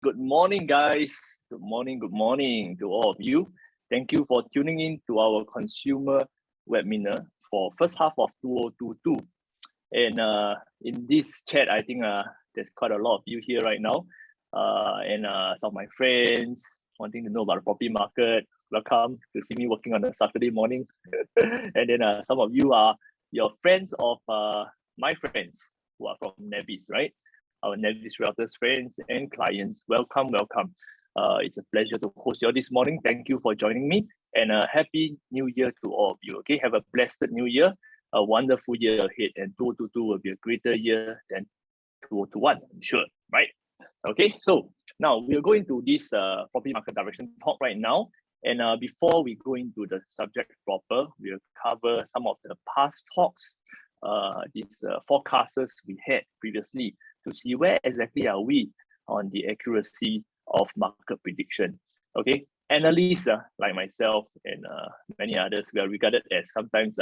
Good morning, guys. Good morning to all of you. Thank you for tuning in to our consumer webinar for first half of 2022. And in this chat, I think there's quite a lot of you here right now. And some of my friends wanting to know about the property market. Welcome to see me working on a Saturday morning. And then some of you are your friends of my friends who are from NAVIS, right? Our NAVIS Realtors friends and clients. Welcome. It's a pleasure to host you all this morning. Thank you for joining me, and a happy new year to all of you. Okay, have a blessed new year, a wonderful year ahead, and 2022 will be a greater year than 2021, I'm sure, right? Okay, so now we'll go into this property market direction talk right now. And before we go into the subject proper, we'll cover some of the past talks, these forecasters we had previously, to see where exactly are we on the accuracy of market prediction. Okay, analysts like myself and many others, we are regarded as sometimes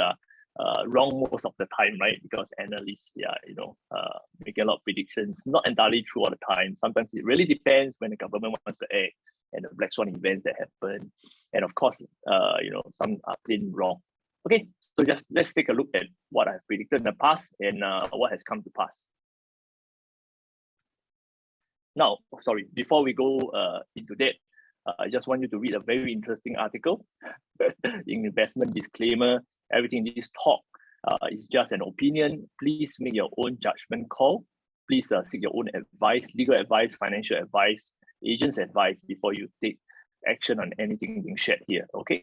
wrong most of the time, right? Because analysts, making a lot of predictions, not entirely true all the time. Sometimes it really depends when the government wants to act and the black swan events that happen. And of course, some are plain wrong. Okay, so just let's take a look at what I've predicted in the past and what has come to pass. Now, sorry, before we go into that, I just want you to read a very interesting article. Investment disclaimer, everything in this talk is just an opinion. Please make your own judgment call. Please seek your own advice, legal advice, financial advice, agent's advice before you take action on anything being shared here, okay?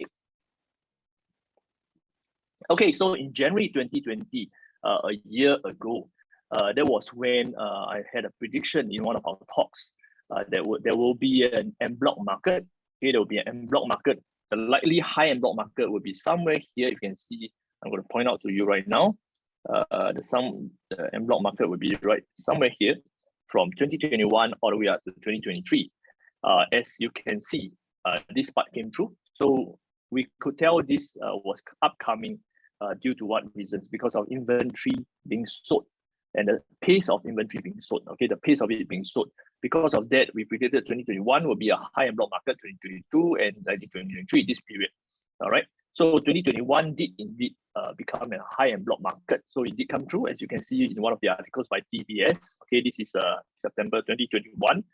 Okay, so in January 2020, a year ago, that was when I had a prediction in one of our talks that there will be an en bloc market. Okay, there will be an en bloc market. The likely high en bloc market will be somewhere here. You can see, I'm going to point out to you right now. The en bloc market will be right somewhere here from 2021 all the way up to 2023. As you can see, this part came true. So we could tell this was upcoming due to what reasons? Because of inventory being sold. And the pace of inventory being sold, okay, the pace of it being sold. Because of that, we predicted 2021 will be a high en bloc market, 2022 and 2023, this period. All right. So 2021 did indeed become a high en bloc market. So it did come true, as you can see in one of the articles by TBS. Okay, this is September 2021.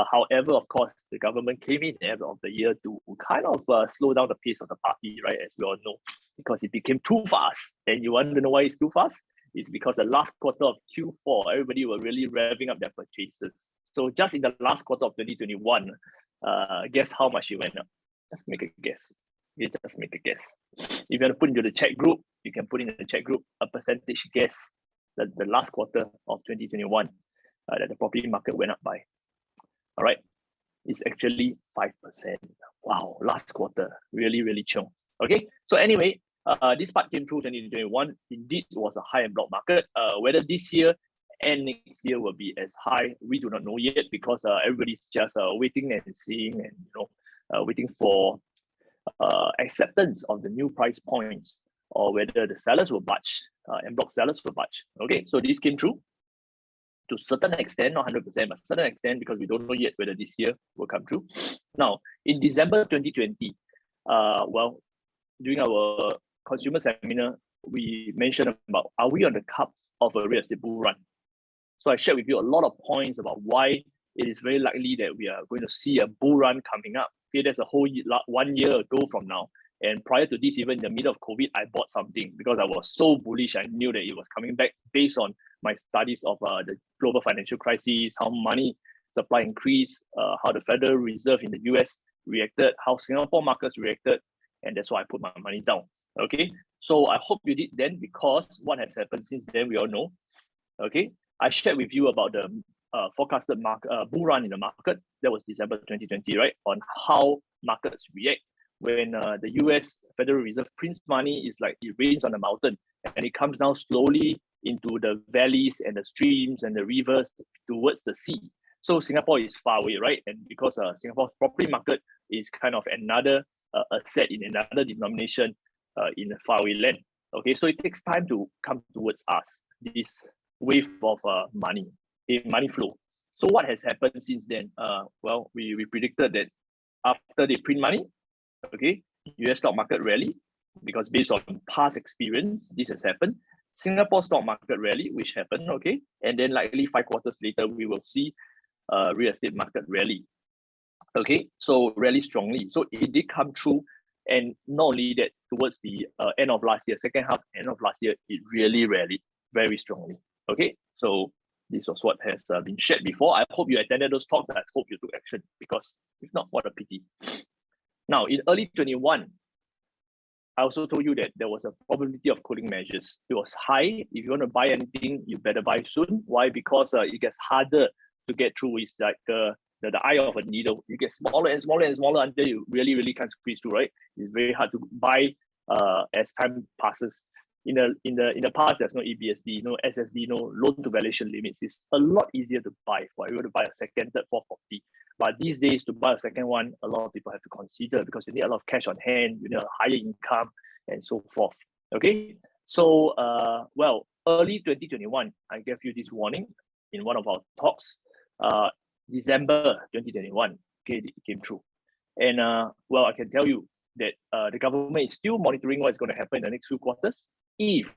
However, of course, the government came in at the end of the year to kind of slow down the pace of the party, right? As we all know, because it became too fast. And you want to know why it's too fast? It's because the last quarter of Q4, everybody were really revving up their purchases. So just in the last quarter of 2021, guess how much it went up? Just make a guess. You just make a guess. If you want to put into the chat group, you can put in the chat group a percentage guess that the last quarter of 2021 that the property market went up by. All right, it's actually 5%. Wow, last quarter, really chong. Okay, so anyway, this part came through 2021. Indeed, it was a high en bloc market. Whether this year and next year will be as high, we do not know yet, because everybody's just waiting and seeing, and waiting for acceptance of the new price points, or whether the sellers will budge, en bloc sellers will budge. Okay, so this came true to a certain extent, not 100%, but a certain extent, because we don't know yet whether this year will come true. Now, in December 2020, during our consumer seminar, we mentioned about, are we on the cusp of a real estate bull run? So I shared with you a lot of points about why it is very likely that we are going to see a bull run coming up. Okay, that's a whole 1 year ago from now. And prior to this, even in the middle of COVID, I bought something because I was so bullish. I knew that it was coming back based on my studies of the global financial crisis, how money supply increased, how the Federal Reserve in the US reacted, how Singapore markets reacted, and that's why I put my money down. Okay, so I hope you did then, because what has happened since then, we all know. Okay, I shared with you about the forecasted bull run in the market. That was December 2020, right? On how markets react when the US Federal Reserve prints money. Is like it rains on a mountain, and it comes down slowly into the valleys and the streams and the rivers towards the sea. So Singapore is far away, right? And because Singapore's property market is kind of another asset in another denomination in a faraway land. Okay, so it takes time to come towards us, this wave of money flow. So what has happened since then? Well, we predicted that after they print money, okay, US stock market rally, because based on past experience, this has happened. Singapore stock market rally, which happened, okay, and then likely 5 quarters later, we will see real estate market rally. Okay, so rally strongly. So it did come through, and not only that, towards the end of last year, second half, end of last year, it really rallied very strongly. Okay, so this was what has been shared before. I hope you attended those talks. I hope you took action, because if not, what a pity. Now, in early 21, I also told you that there was a probability of cooling measures. It was high. If you want to buy anything, you better buy soon. Why? Because it gets harder to get through. It's like the eye of a needle. You get smaller and smaller and smaller until you really can't squeeze through, right? It's very hard to buy as time passes. In the past, there's no EBSD, no SSD, no loan to valuation limits. It's a lot easier to buy for you to buy a second, third, fourth property. But these days, to buy a second one, a lot of people have to consider, because you need a lot of cash on hand, you need a higher income, and so forth. Okay, so well, early 2021, I gave you this warning in one of our talks. December 2021, okay, it came true. And well, I can tell you that the government is still monitoring what's going to happen in the next few quarters if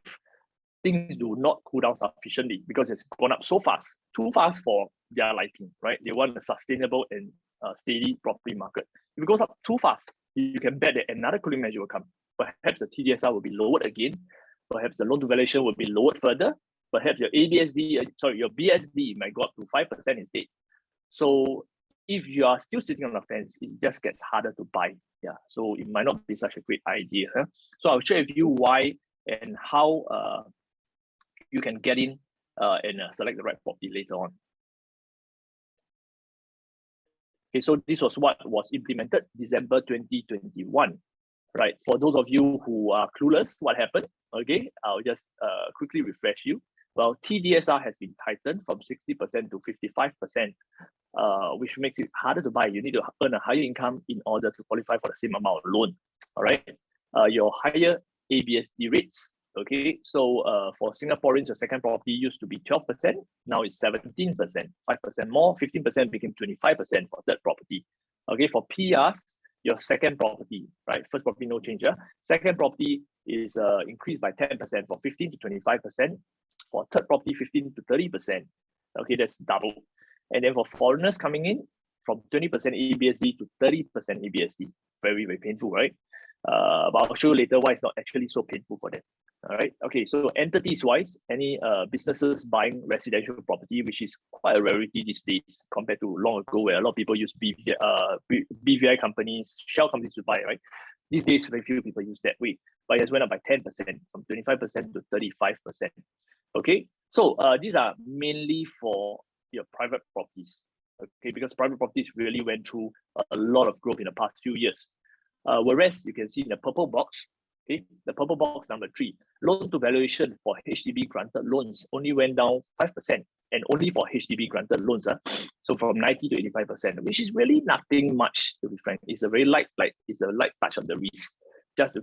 things do not cool down sufficiently, because it's gone up so fast, too fast for their liking, right? They want a sustainable and steady property market. If it goes up too fast, you can bet that another cooling measure will come. Perhaps the TDSR will be lowered again. Perhaps the loan to valuation will be lowered further. Perhaps your your BSD might go up to 5% instead. So if you are still sitting on the fence, it just gets harder to buy. Yeah, so it might not be such a great idea. Huh? So I'll share with you why and how you can get in and select the right property later on. Okay, so this was what was implemented December 2021. Right, for those of you who are clueless, what happened? Okay, I'll just quickly refresh you. Well, TDSR has been tightened from 60% to 55%, which makes it harder to buy. You need to earn a higher income in order to qualify for the same amount of loan. All right, your higher ABSD rates. Okay, so for Singaporeans, your second property used to be 12%. Now it's 17%, 5% more, 15% became 25% for third property. Okay, for PRs, your second property, right? First property, no change. Second property is increased by 10% from 15 to 25%. For third property, 15 to 30%. Okay, that's double. And then for foreigners coming in, from 20% ABSD to 30% ABSD. Very, very painful, right? But I'll show you later why it's not actually so painful for them. All right. Okay. So entities wise, any businesses buying residential property, which is quite a rarity these days compared to long ago, where a lot of people use BVI companies, shell companies to buy, right? These days, very few people use that way. But it has went up by 10%, from 25% to 35%. Okay. So these are mainly for your private properties. Okay, because private properties really went through a lot of growth in the past few years. Whereas you can see in the purple box, okay, the purple box number 3, loan to valuation for HDB granted loans only went down 5%, and only for HDB granted loans. So from 90 to 85%, which is really nothing much, to be frank. It's a very light touch of the risk. Just to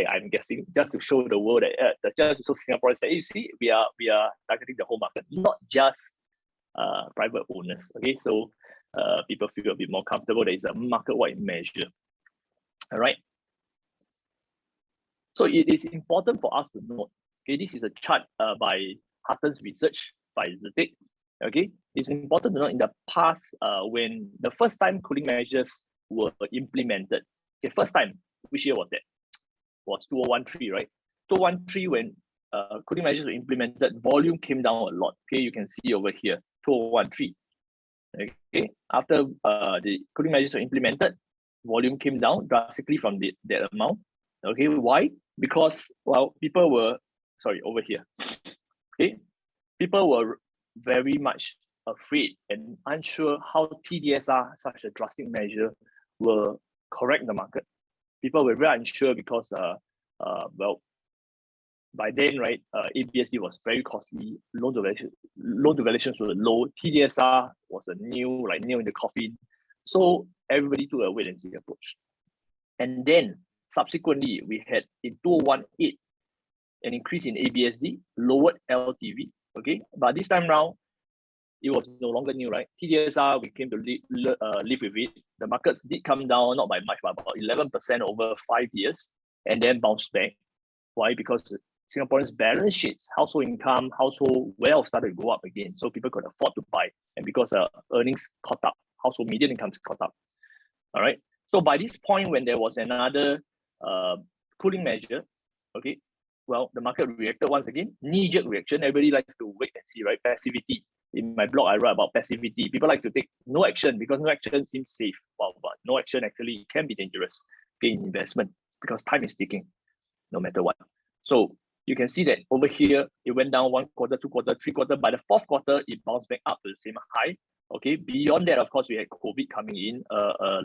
I'm guessing, just to show the world that just to show Singaporeans that you see, we are targeting the whole market, not just private owners. Okay, so people feel a bit more comfortable that it's a market-wide measure. All right. So it is important for us to note. Okay, this is a chart by Huttons research by Zetek. Okay, it's important to note in the past when the first time cooling measures were implemented. Okay, first time, which year was that? Was 2013, right? 2013 when cooling measures were implemented, volume came down a lot. Okay, you can see over here, 2013. Okay, after the cooling measures were implemented, volume came down drastically from that amount. Okay, why? Because, well, people were, over here. Okay, people were very much afraid and unsure how TDSR, such a drastic measure, will correct the market. People were very unsure because, well, by then, right, ABSD was very costly, loan to valuations were low, TDSR was a nail in the coffin. So everybody took a wait and see approach. And then subsequently, we had in 2018 an increase in ABSD, lowered LTV. Okay, but this time round, it was no longer new, right? TDSR, we came to live with it. The markets did come down, not by much, but about 11% over 5 years, and then bounced back. Why? Because Singaporeans' balance sheets, household income, household wealth started to go up again. So people could afford to buy. And because earnings caught up, household median incomes caught up. All right. So by this point, when there was another cooling measure, okay, well, the market reacted once again. Knee-jerk reaction. Everybody likes to wait and see, right? Passivity. In my blog, I write about passivity. People like to take no action because no action seems safe. Wow, but no action actually can be dangerous in investment because time is ticking, no matter what. So you can see that over here, it went down 1 quarter, 2 quarter, 3 quarter. By the 4th quarter, it bounced back up to the same high. Okay, beyond that, of course, we had COVID coming in.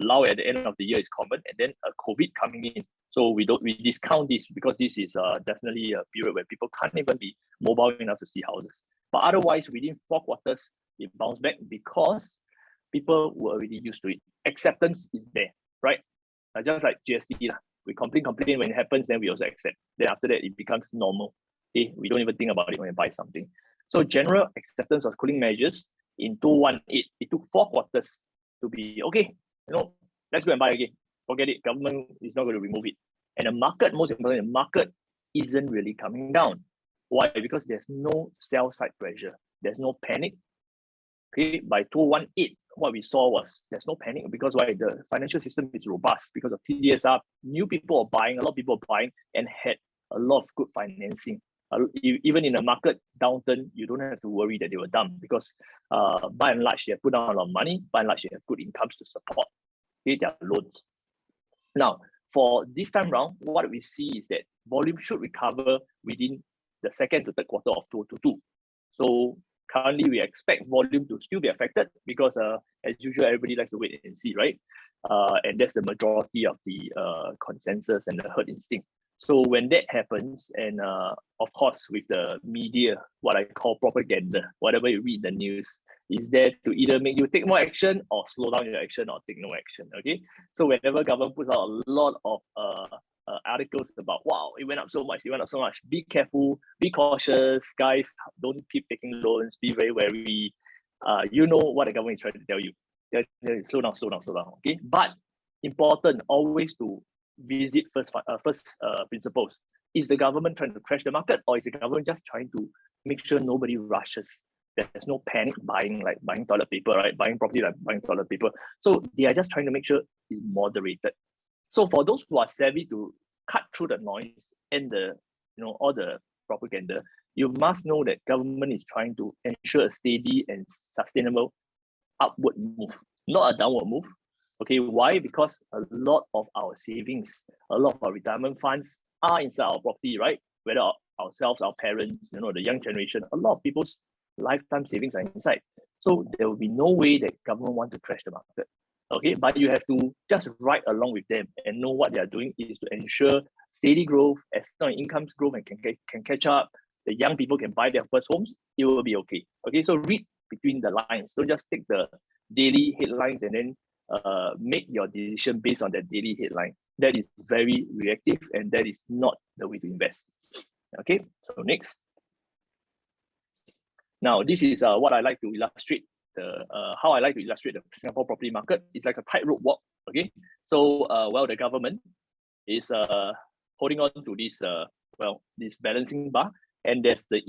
Lull at the end of the year is common, and then COVID coming in. So we discount this because this is definitely a period where people can't even be mobile enough to see houses. But otherwise, within 4 quarters, it bounced back because people were already used to it. Acceptance is there, right? Just like GST, we complain when it happens, then we also accept. Then after that, it becomes normal. Okay, we don't even think about it when we buy something. So general acceptance of cooling measures in 2018, it took 4 quarters to be okay. Let's go and buy again. Forget it. Government is not going to remove it. And the market, most importantly, the market isn't really coming down. Why? Because there's no sell side pressure. There's no panic. Okay, by 2018, what we saw was there's no panic because why? The financial system is robust because of TDSR. New people are buying, a lot of people are buying and had a lot of good financing. Even in a market downturn, you don't have to worry that they were dumb because by and large, they have put down a lot of money. By and large, they have good incomes to support their loans. Now, for this time round, what we see is that volume should recover within the 2nd to 3rd quarter of 2022. So currently, we expect volume to still be affected because, as usual, everybody likes to wait and see, right? And that's the majority of the consensus and the herd instinct. So when that happens, and of course, with the media, what I call propaganda, whatever you read in the news, is there to either make you take more action or slow down your action or take no action, okay? So whenever government puts out a lot of articles about, wow, it went up so much, be careful, be cautious, guys, don't keep taking loans, be very wary. You know what the government is trying to tell you. Slow down, okay? But important, always to visit first principles. Is the government trying to crash the market, or is the government just trying to make sure nobody rushes? There's no panic buying, like buying toilet paper, right? Buying property like buying toilet paper. So they are just trying to make sure it's moderated. So for those who are savvy to cut through the noise and the all the propaganda, you must know that government is trying to ensure a steady and sustainable upward move, not a downward move. Okay, why? Because a lot of our savings, a lot of our retirement funds are inside our property, right? Whether ourselves, our parents, the young generation, a lot of people's lifetime savings are inside. So there will be no way that government want to crash the market. Okay, but you have to just ride along with them and know what they are doing is to ensure steady growth, as long as incomes growth and can catch up, the young people can buy their first homes, it will be okay. Okay, so read between the lines. Don't just take the daily headlines and then make your decision based on that daily headline. That is very reactive and that is not the way to invest. Okay, so next. Now, this is what I like to illustrate. How I like to illustrate the Singapore property market. It's like a tightrope walk. Okay, so the government is holding on to this this balancing bar, and there's the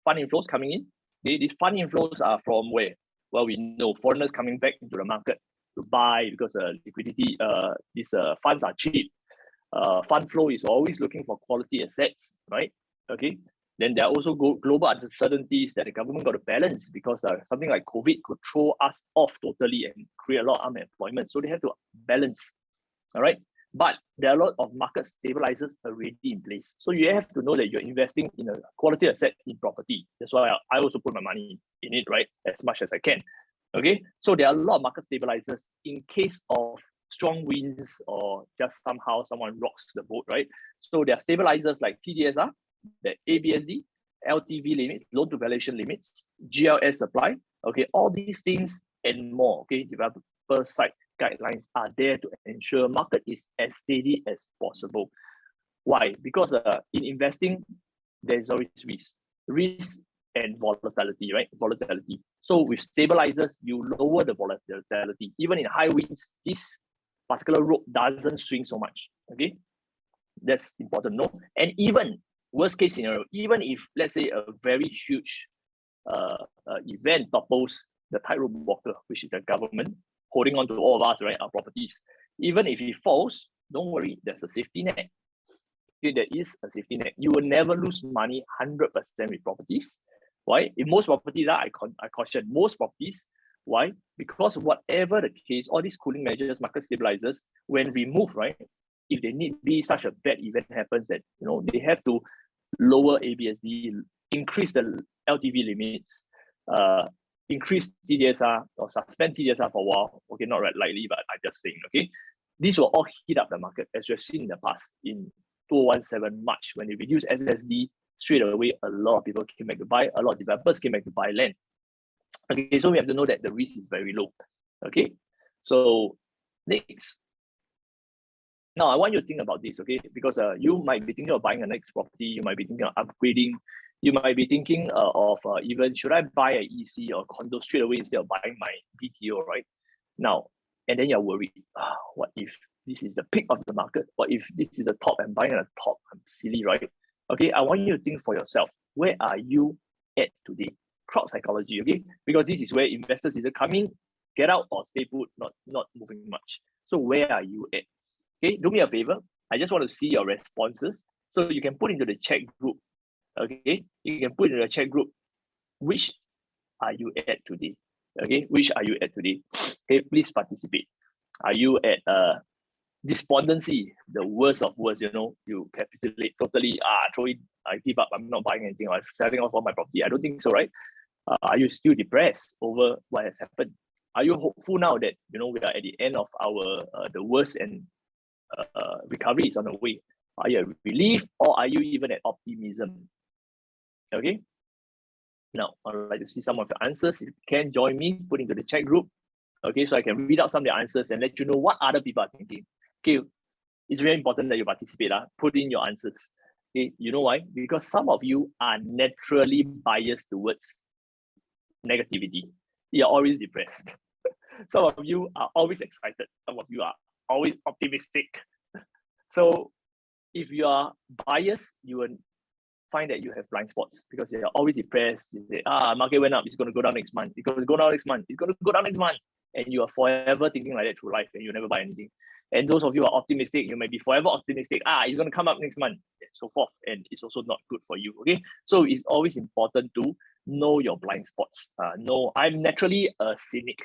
fund inflows coming in. These fund inflows are from where? Well, we know foreigners coming back into the market to buy because liquidity. These funds are cheap. Fund flow is always looking for quality assets, right? Okay. Then there are also global uncertainties that the government got to balance because something like COVID could throw us off totally and create a lot of unemployment. So they have to balance, all right? But there are a lot of market stabilizers already in place. So you have to know that you're investing in a quality asset in property. That's why I also put my money in it, right? As much as I can, okay? So there are a lot of market stabilizers in case of strong winds or just somehow someone rocks the boat, right? So there are stabilizers like TDSR, the ABSD, LTV limits, loan to valuation limits, GLS supply, okay, all these things and more, okay, developer side guidelines are there to ensure market is as steady as possible. Why? Because in investing, there's always risk and volatility, right? Volatility. So with stabilizers, you lower the volatility. Even in high winds, this particular rope doesn't swing so much. Okay, that's important. No, and even worst case scenario, even if let's say a very huge event topples the tightrope walker, which is the government holding on to all of us, right, our properties. Even if it falls, don't worry, there's a safety net. Okay, there is a safety net. You will never lose money 100% with properties. Why? In most properties, I caution most properties. Why? Because whatever the case, all these cooling measures, market stabilizers, when removed, right, if they need be such a bad event happens that they have to lower ABSD, increase the LTV limits, increase TDSR or suspend TDSR for a while. Okay, not right lightly, but I'm just saying. Okay, these will all heat up the market as we've seen in the past. In 2017 March, when they reduced SSD, straight away a lot of people came back to buy. A lot of developers came back to buy land. Okay, so we have to know that the risk is very low. Okay, so next. Now, I want you to think about this, okay? Because you might be thinking of buying a next property, you might be thinking of upgrading, you might be thinking of even, should I buy an EC or condo straight away instead of buying my BTO, right? Now, and then you're worried, what if this is the peak of the market? What if this is the top and buying at the top? I'm silly, right? Okay, I want you to think for yourself, where are you at today? Crowd psychology, okay? Because this is where investors either come in, get out, or stay put, not moving much. So where are you at? Okay, do me a favor. I just want to see your responses. So you can put into the chat group. Okay, you can put in the chat group, which are you at today? Okay, which are you at today? Okay, please participate. Are you at despondency, the worst of worst, you capitulate totally, throw it, I give up, I'm not buying anything, I'm selling off all my property? I don't think so, right? Are you still depressed over what has happened? Are you hopeful now that we are at the end of our the worst and recovery is on the way? Are you at relief, or are you even at optimism? Okay. Now, I'd like to see some of the answers. If you can join me, put into the chat group. Okay, so I can read out some of the answers and let you know what other people are thinking. Okay, it's very important that you participate. Put in your answers. Okay, you know why? Because some of you are naturally biased towards negativity. You're always depressed. Some of you are always excited. Some of you are always optimistic. So if you are biased, you will find that you have blind spots because you're always depressed. You say, market went up, it's going to go down next month. It's going to go down next month. It's going to go down next month. And you are forever thinking like that through life and you never buy anything. And those of you who are optimistic, you may be forever optimistic. It's going to come up next month, and so forth. And it's also not good for you. Okay. So it's always important to know your blind spots. No, I'm naturally a cynic.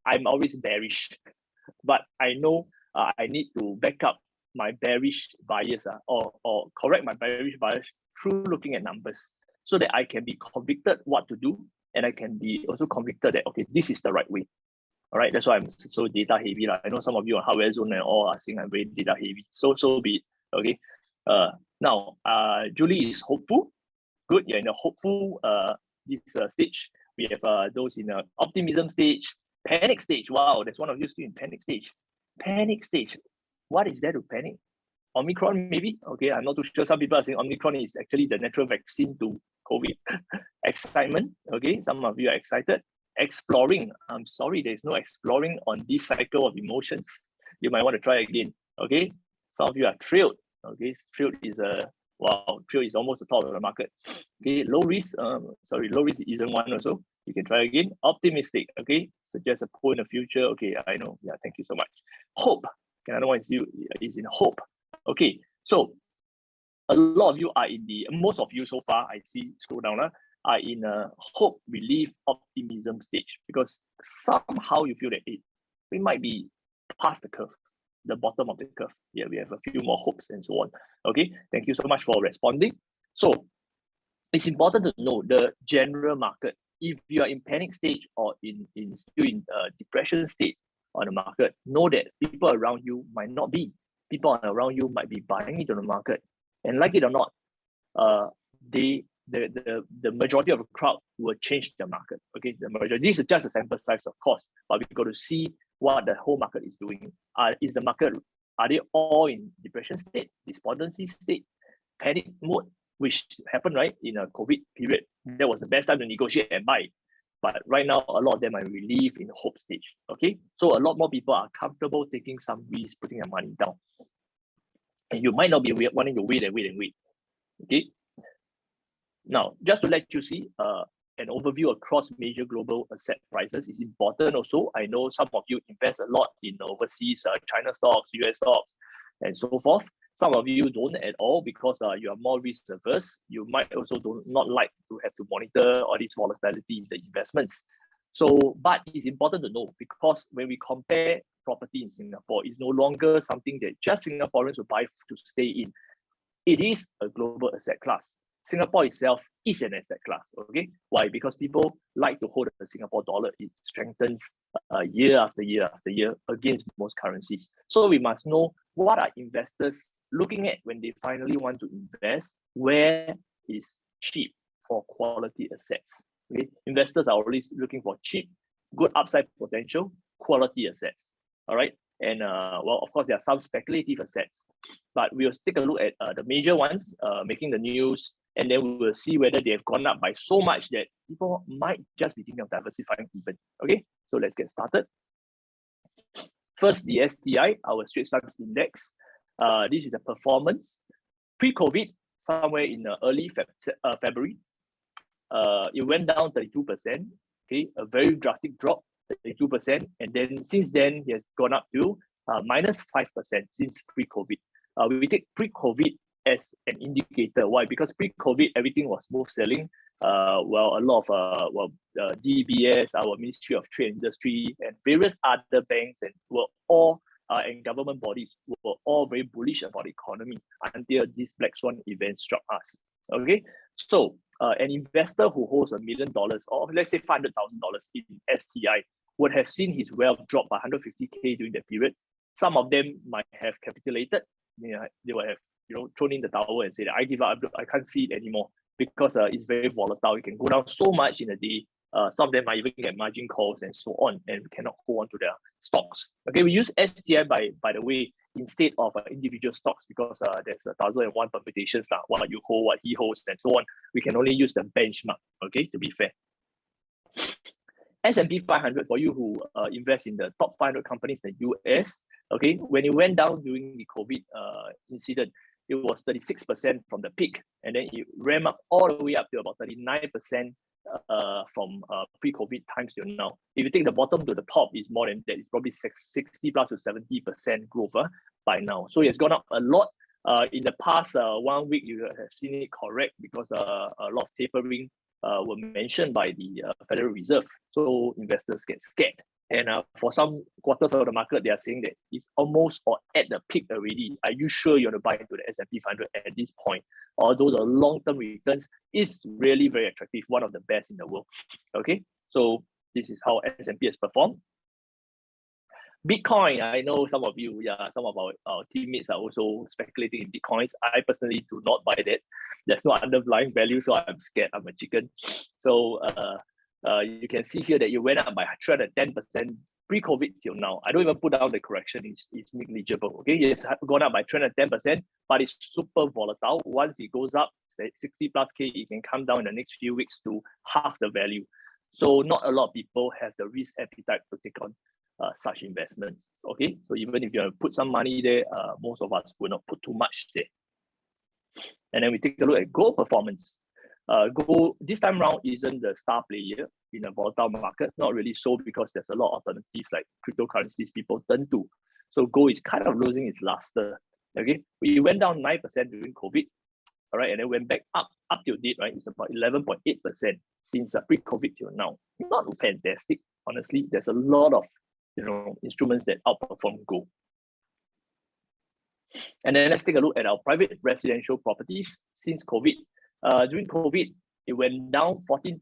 I'm always bearish. But I know I need to back up my bearish bias or correct my bearish bias through looking at numbers so that I can be convicted what to do, and I can be also convicted that, okay, this is the right way. All right, that's why I'm so data heavy. I know some of you on hardware zone and all are saying I'm very data heavy. So be it. Okay. Now, Julie is hopeful. Good, you're in a hopeful this stage. We have those in the optimism stage, panic stage. Wow, there's one of you still in panic stage. Panic stage. What is there to panic? Omicron, maybe? Okay, I'm not too sure. Some people are saying Omicron is actually the natural vaccine to COVID. Excitement. Okay, some of you are excited. Exploring. I'm sorry, there's no exploring on this cycle of emotions. You might want to try again. Okay, some of you are thrilled. Okay, thrilled is thrilled is almost the top of the market. Okay, low risk. Low risk isn't one also. You can try again. Optimistic. Okay, suggest a pull in the future. Okay, I know. Yeah, thank you so much. Hope. Another one is in hope. Okay, so a lot of you are most of you so far, I see, scroll down, are in a hope, relief, optimism stage, because somehow you feel that we might be past the curve, the bottom of the curve. Yeah, we have a few more hopes and so on. Okay, thank you so much for responding. So it's important to know the general market. If you are in panic stage or still in depression state on the market, know that people around you might not be. People around you might be buying into the market, and like it or not, the majority of the crowd will change the market. Okay, the majority. This is just a sample size, of course, but we got to see what the whole market is doing. Is the market, are they all in depression state, despondency state, panic mode, which happened right in a COVID period? That was the best time to negotiate and buy. But right now, a lot of them are relief in hope stage. Okay, so a lot more people are comfortable taking some risk, putting their money down. And you might not be wanting to wait and wait and wait. Okay. Now, just to let you see an overview across major global asset prices is important also. I know some of you invest a lot in overseas China stocks, US stocks, and so forth. Some of you don't at all because you are more risk averse. You might also not like to have to monitor all this volatility in the investments. So, but it's important to know because when we compare property in Singapore, it's no longer something that just Singaporeans will buy to stay in. It is a global asset class. Singapore itself is an asset class. Okay, why? Because people like to hold the Singapore dollar. It strengthens year after year after year against most currencies. So we must know what are investors looking at when they finally want to invest. Where is cheap for quality assets? Okay, investors are always looking for cheap, good upside potential, quality assets. All right, and well, of course, there are some speculative assets, but we'll take a look at the major ones making the news. And then we will see whether they have gone up by so much that people might just be thinking of diversifying even. Okay, so let's get started. First, the STI, our Straits Times Index. This is the performance pre-COVID, somewhere in early February. It went down 32%. Okay, a very drastic drop, 32%, and then since then it has gone up to minus 5% since pre-COVID. We take pre-COVID as an indicator. Why? Because pre-COVID, everything was smooth sailing. Well, a lot of DBS, our Ministry of Trade and Industry, and various other banks and were all and government bodies were all very bullish about the economy until this Black Swan event struck us. Okay, so an investor who holds $1 million or let's say $500,000 in STI would have seen his wealth drop by 150K during that period. Some of them might have capitulated. They would have thrown in the towel and said, I give up, I can't see it anymore because it's very volatile. It can go down so much in a day. Some of them might even get margin calls and so on, and we cannot hold on to their stocks. Okay, we use STI by the way instead of individual stocks because there's 1,001 permutations, what you hold, what he holds, and so on. We can only use the benchmark. Okay, to be fair. S&P 500 for you who invest in the top 500 companies in the US. Okay, when it went down during the COVID incident, it was 36% from the peak, and then it ran up all the way up to about 39% from pre-COVID times till now. If you take the bottom to the top, it's more than that. It's probably 60 plus to 70% growth by now. So it's gone up a lot. In the past 1 week, you have seen it correct because a lot of tapering were mentioned by the Federal Reserve. So investors get scared. And for some quarters of the market, they are saying that it's almost or at the peak already. Are you sure you want to buy into the S&P 500 at this point? Although the long-term returns is really very attractive, one of the best in the world. Okay, so this is how S&P has performed. Bitcoin, I know some of you, some of our teammates are also speculating in Bitcoins. I personally do not buy that. There's no underlying value, so I'm scared. I'm a chicken. So you can see here that you went up by 310% pre-COVID till now. I don't even put down the correction, it's negligible. Okay, it's gone up by 310%, but it's super volatile. Once it goes up, say 60 plus K, it can come down in the next few weeks to half the value. So not a lot of people have the risk appetite to take on such investments. Okay, so even if you put some money there, most of us will not put too much there. And then we take a look at gold performance. Gold this time around isn't the star player in a volatile market, not really so because there's a lot of alternatives like cryptocurrencies people turn to. So gold is kind of losing its luster. Okay, we went down 9% during COVID, all right, and then went back up till date, right? It's about 11.8% since pre-COVID till now. Not fantastic, honestly. There's a lot of instruments that outperform gold. And then let's take a look at our private residential properties since COVID. During COVID, it went down 14%.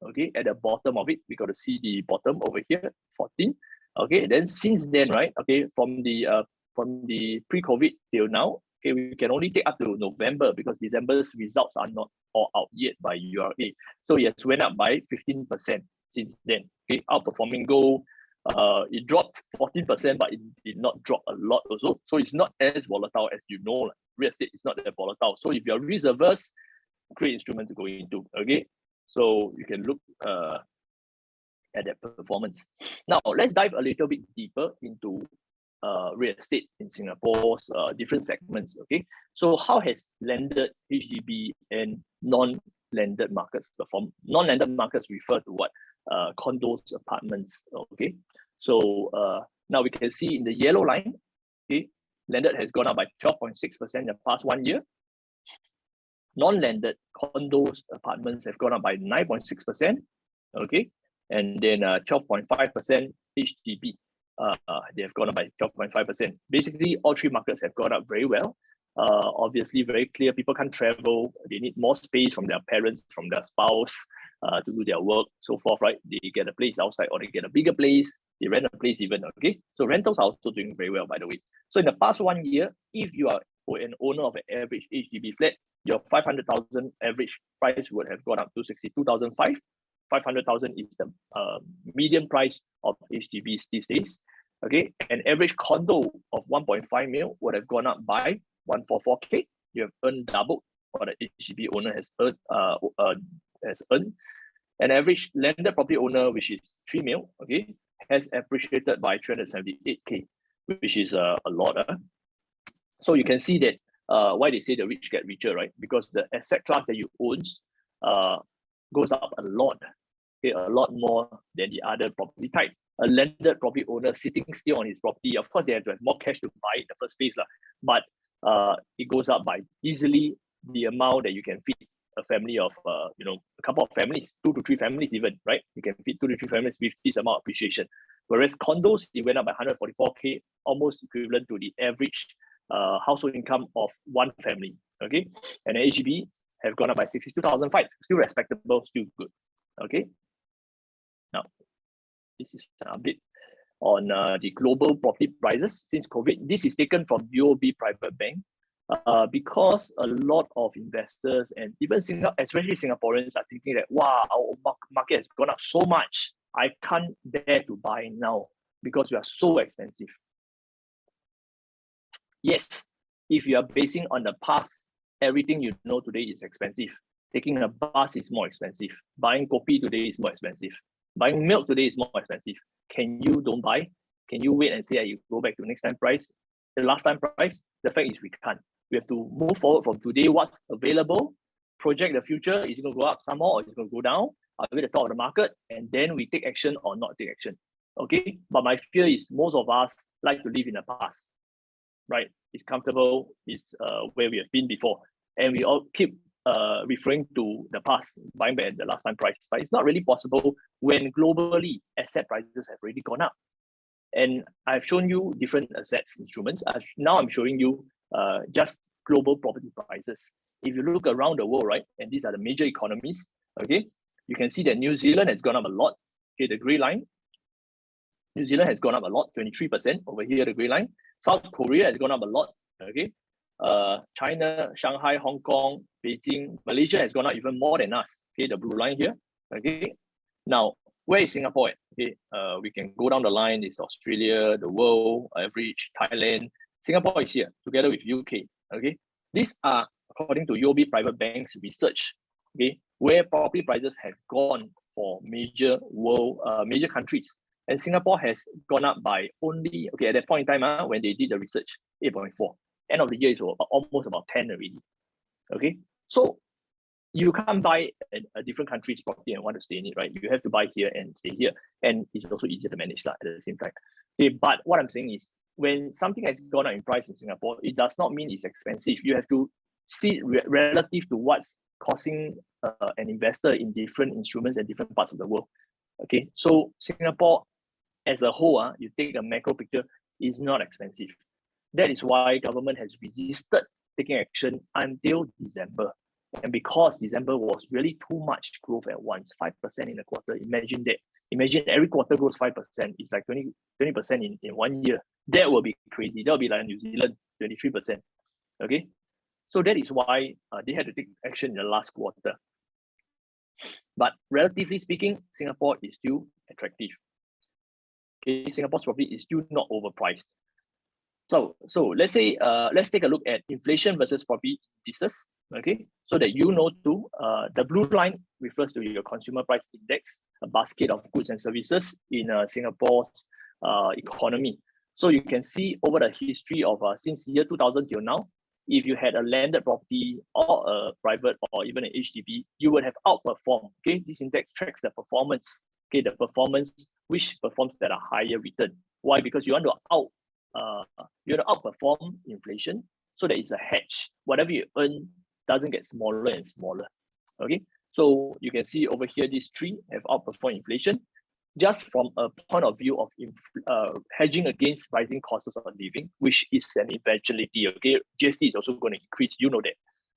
Okay, at the bottom of it, we got to see the bottom over here, 14. Okay, then since then, right? Okay, from the pre-COVID till now, okay, we can only take up to November because December's results are not all out yet by URA. So it has went up by 15% since then. Okay, outperforming gold. It dropped 14%, but it did not drop a lot also. So it's not as volatile as real estate is not that volatile. So if you're risk averse, great instrument to go into. Okay, so you can look at that performance. Now, let's dive a little bit deeper into real estate in Singapore's different segments. Okay, so how has landed, HDB, and non-landed markets performed? Non-landed markets refer to what? Condos, apartments. Okay, so now we can see in the yellow line, okay, landed has gone up by 12.6% in the past 1 year. Non-landed condos, apartments have gone up by 9.6%. Okay, and then 12.5% HDB. They have gone up by 12.5%. Basically, all three markets have gone up very well. Obviously, very clear. People can't travel. They need more space from their parents, from their spouse to do their work, so forth, right? They get a place outside or they get a bigger place. They rent a place even, okay? So rentals are also doing very well, by the way. So in the past 1 year, if you are an owner of an average HDB flat, your 500,000 average price would have gone up to 62,500. 500,000 is the median price of HDBs these days. Okay, an average condo of 1.5 mil would have gone up by 144K. You have earned double what the HDB owner has earned. An average landed property owner, which is 3 mil, okay, has appreciated by 378K, which is a lot. So you can see that why they say the rich get richer, right? Because the asset class that you own goes up a lot, okay, a lot more than the other property type. A landed property owner sitting still on his property, of course, they have to have more cash to buy in the first place, but it goes up by easily the amount that you can feed a family of, a couple of families, 2 to 3 families even, right? You can feed 2 to 3 families with this amount of appreciation. Whereas condos, it went up by 144K, almost equivalent to the average household income of one family, okay? And HDB have gone up by 62,500, still respectable, still good, okay? Now, this is an update on the global property prices since COVID. This is taken from UOB Private Bank because a lot of investors and even especially Singaporeans are thinking that, wow, our market has gone up so much. I can't dare to buy now because we are so expensive. Yes, if you are basing on the past, everything you know today is expensive. Taking a bus is more expensive. Buying kopi today is more expensive. Buying milk today is more expensive. Can you don't buy? Can you wait and say you go back to next time price, the last time price? The fact is we can't. We have to move forward from today, what's available, project the future. Is it going to go up some more or is it going to go down? Are we at the top of the market? And then we take action or not take action. Okay, but my fear is most of us like to live in the past, right? It's comfortable, it's where we have been before. And we all keep referring to the past, buying back at the last time price. But it's not really possible when globally asset prices have already gone up. And I've shown you different assets instruments. Now I'm showing you just global property prices. If you look around the world, right, and these are the major economies, okay, you can see that New Zealand has gone up a lot. Okay, the gray line. New Zealand has gone up a lot, 23% over here, the gray line. South Korea has gone up a lot, okay. China, Shanghai, Hong Kong, Beijing, Malaysia has gone up even more than us, okay, the blue line here, okay. Now, where is Singapore at? Okay, we can go down the line. It's Australia, the world average, Thailand. Singapore is here together with UK, okay. These are according to UOB Private Bank's research, okay, where property prices have gone for major countries. And Singapore has gone up by only, okay, at that point in time, when they did the research, 8.4. End of the year is almost about 10 already. Okay, so you can't buy a different country's property and want to stay in it, right? You have to buy here and stay here. And it's also easier to manage that at the same time. Okay, but what I'm saying is, when something has gone up in price in Singapore, it does not mean it's expensive. You have to see relative to what's costing an investor in different instruments and different parts of the world. Okay, so Singapore as a whole, you take a macro picture, is not expensive. That is why government has resisted taking action until December. And because December was really too much growth at once, 5% in a quarter, imagine that. Imagine every quarter grows 5%. It's like 20% in 1 year. That will be crazy. That will be like New Zealand, 23%. Okay? So that is why they had to take action in the last quarter. But relatively speaking, Singapore is still attractive. Okay, Singapore's property is still not overpriced. So let's say let's take a look at inflation versus property indices. Okay, so that you know too, the blue line refers to your consumer price index. basket of goods and services in Singapore's economy. So you can see over the history of since year 2000 till now, if you had a landed property or a private or even an HDB, you would have outperformed. Okay, this index tracks the performance. Okay, the performance which performs at a higher return. Why? Because you want to outperform inflation, so that it's a hedge. Whatever you earn doesn't get smaller and smaller. Okay, so you can see over here, these three have outperformed inflation, just from a point of view of hedging against rising costs of living, which is an eventuality. Okay, GST is also going to increase, you know that.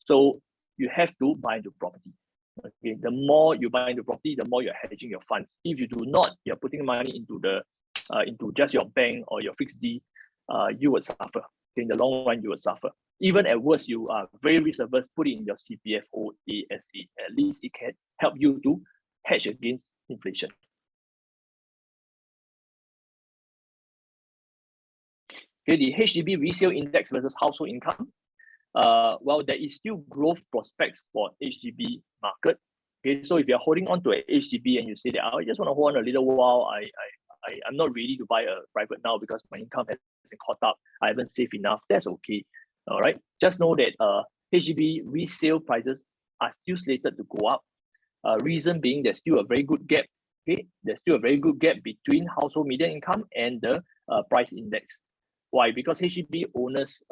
So you have to buy into property. Okay, the more you buy into property, the more you're hedging your funds. If you do not, you're putting money into into just your bank or your fixed D, you would suffer. In the long run, you will suffer. Even at worst, you are very risk averse, put it in your CPF or ASA. At least it can help you to hedge against inflation. Okay, the HDB resale index versus household income. Well, there is still growth prospects for HDB market. Okay, so if you're holding on to a HDB and you say that I just want to hold on a little while, I'm not ready to buy a private now because my income hasn't caught up, I haven't saved enough, that's okay. All right, just know that HDB resale prices are still slated to go up. Reason being, there's still a very good gap. Okay, there's still a very good gap between household median income and the price index. Why? Because HDB owners,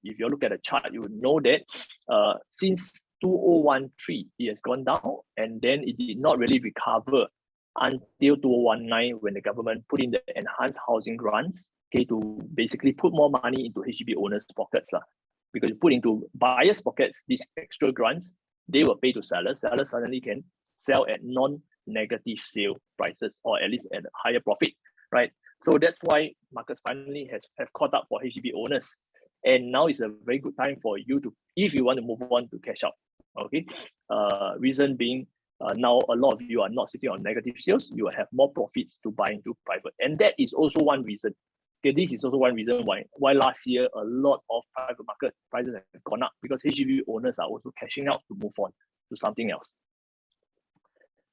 if you look at the chart, you would know that since 2013, it has gone down, and then it did not really recover until 2019 when the government put in the enhanced housing grants, okay, to basically put more money into HDB owners' pockets. Because you put into buyers' pockets these extra grants, they will pay to sellers. Sellers suddenly can sell at non-negative sale prices, or at least at a higher profit, right? So that's why markets finally have caught up for HDB owners. And now is a very good time for you to, if you want to move on, to cash out. Okay. Reason being, now a lot of you are not sitting on negative sales. You will have more profits to buy into private. And that is also one reason. Okay, this is also one reason why last year a lot of private market prices have gone up, because HDB owners are also cashing out to move on to something else.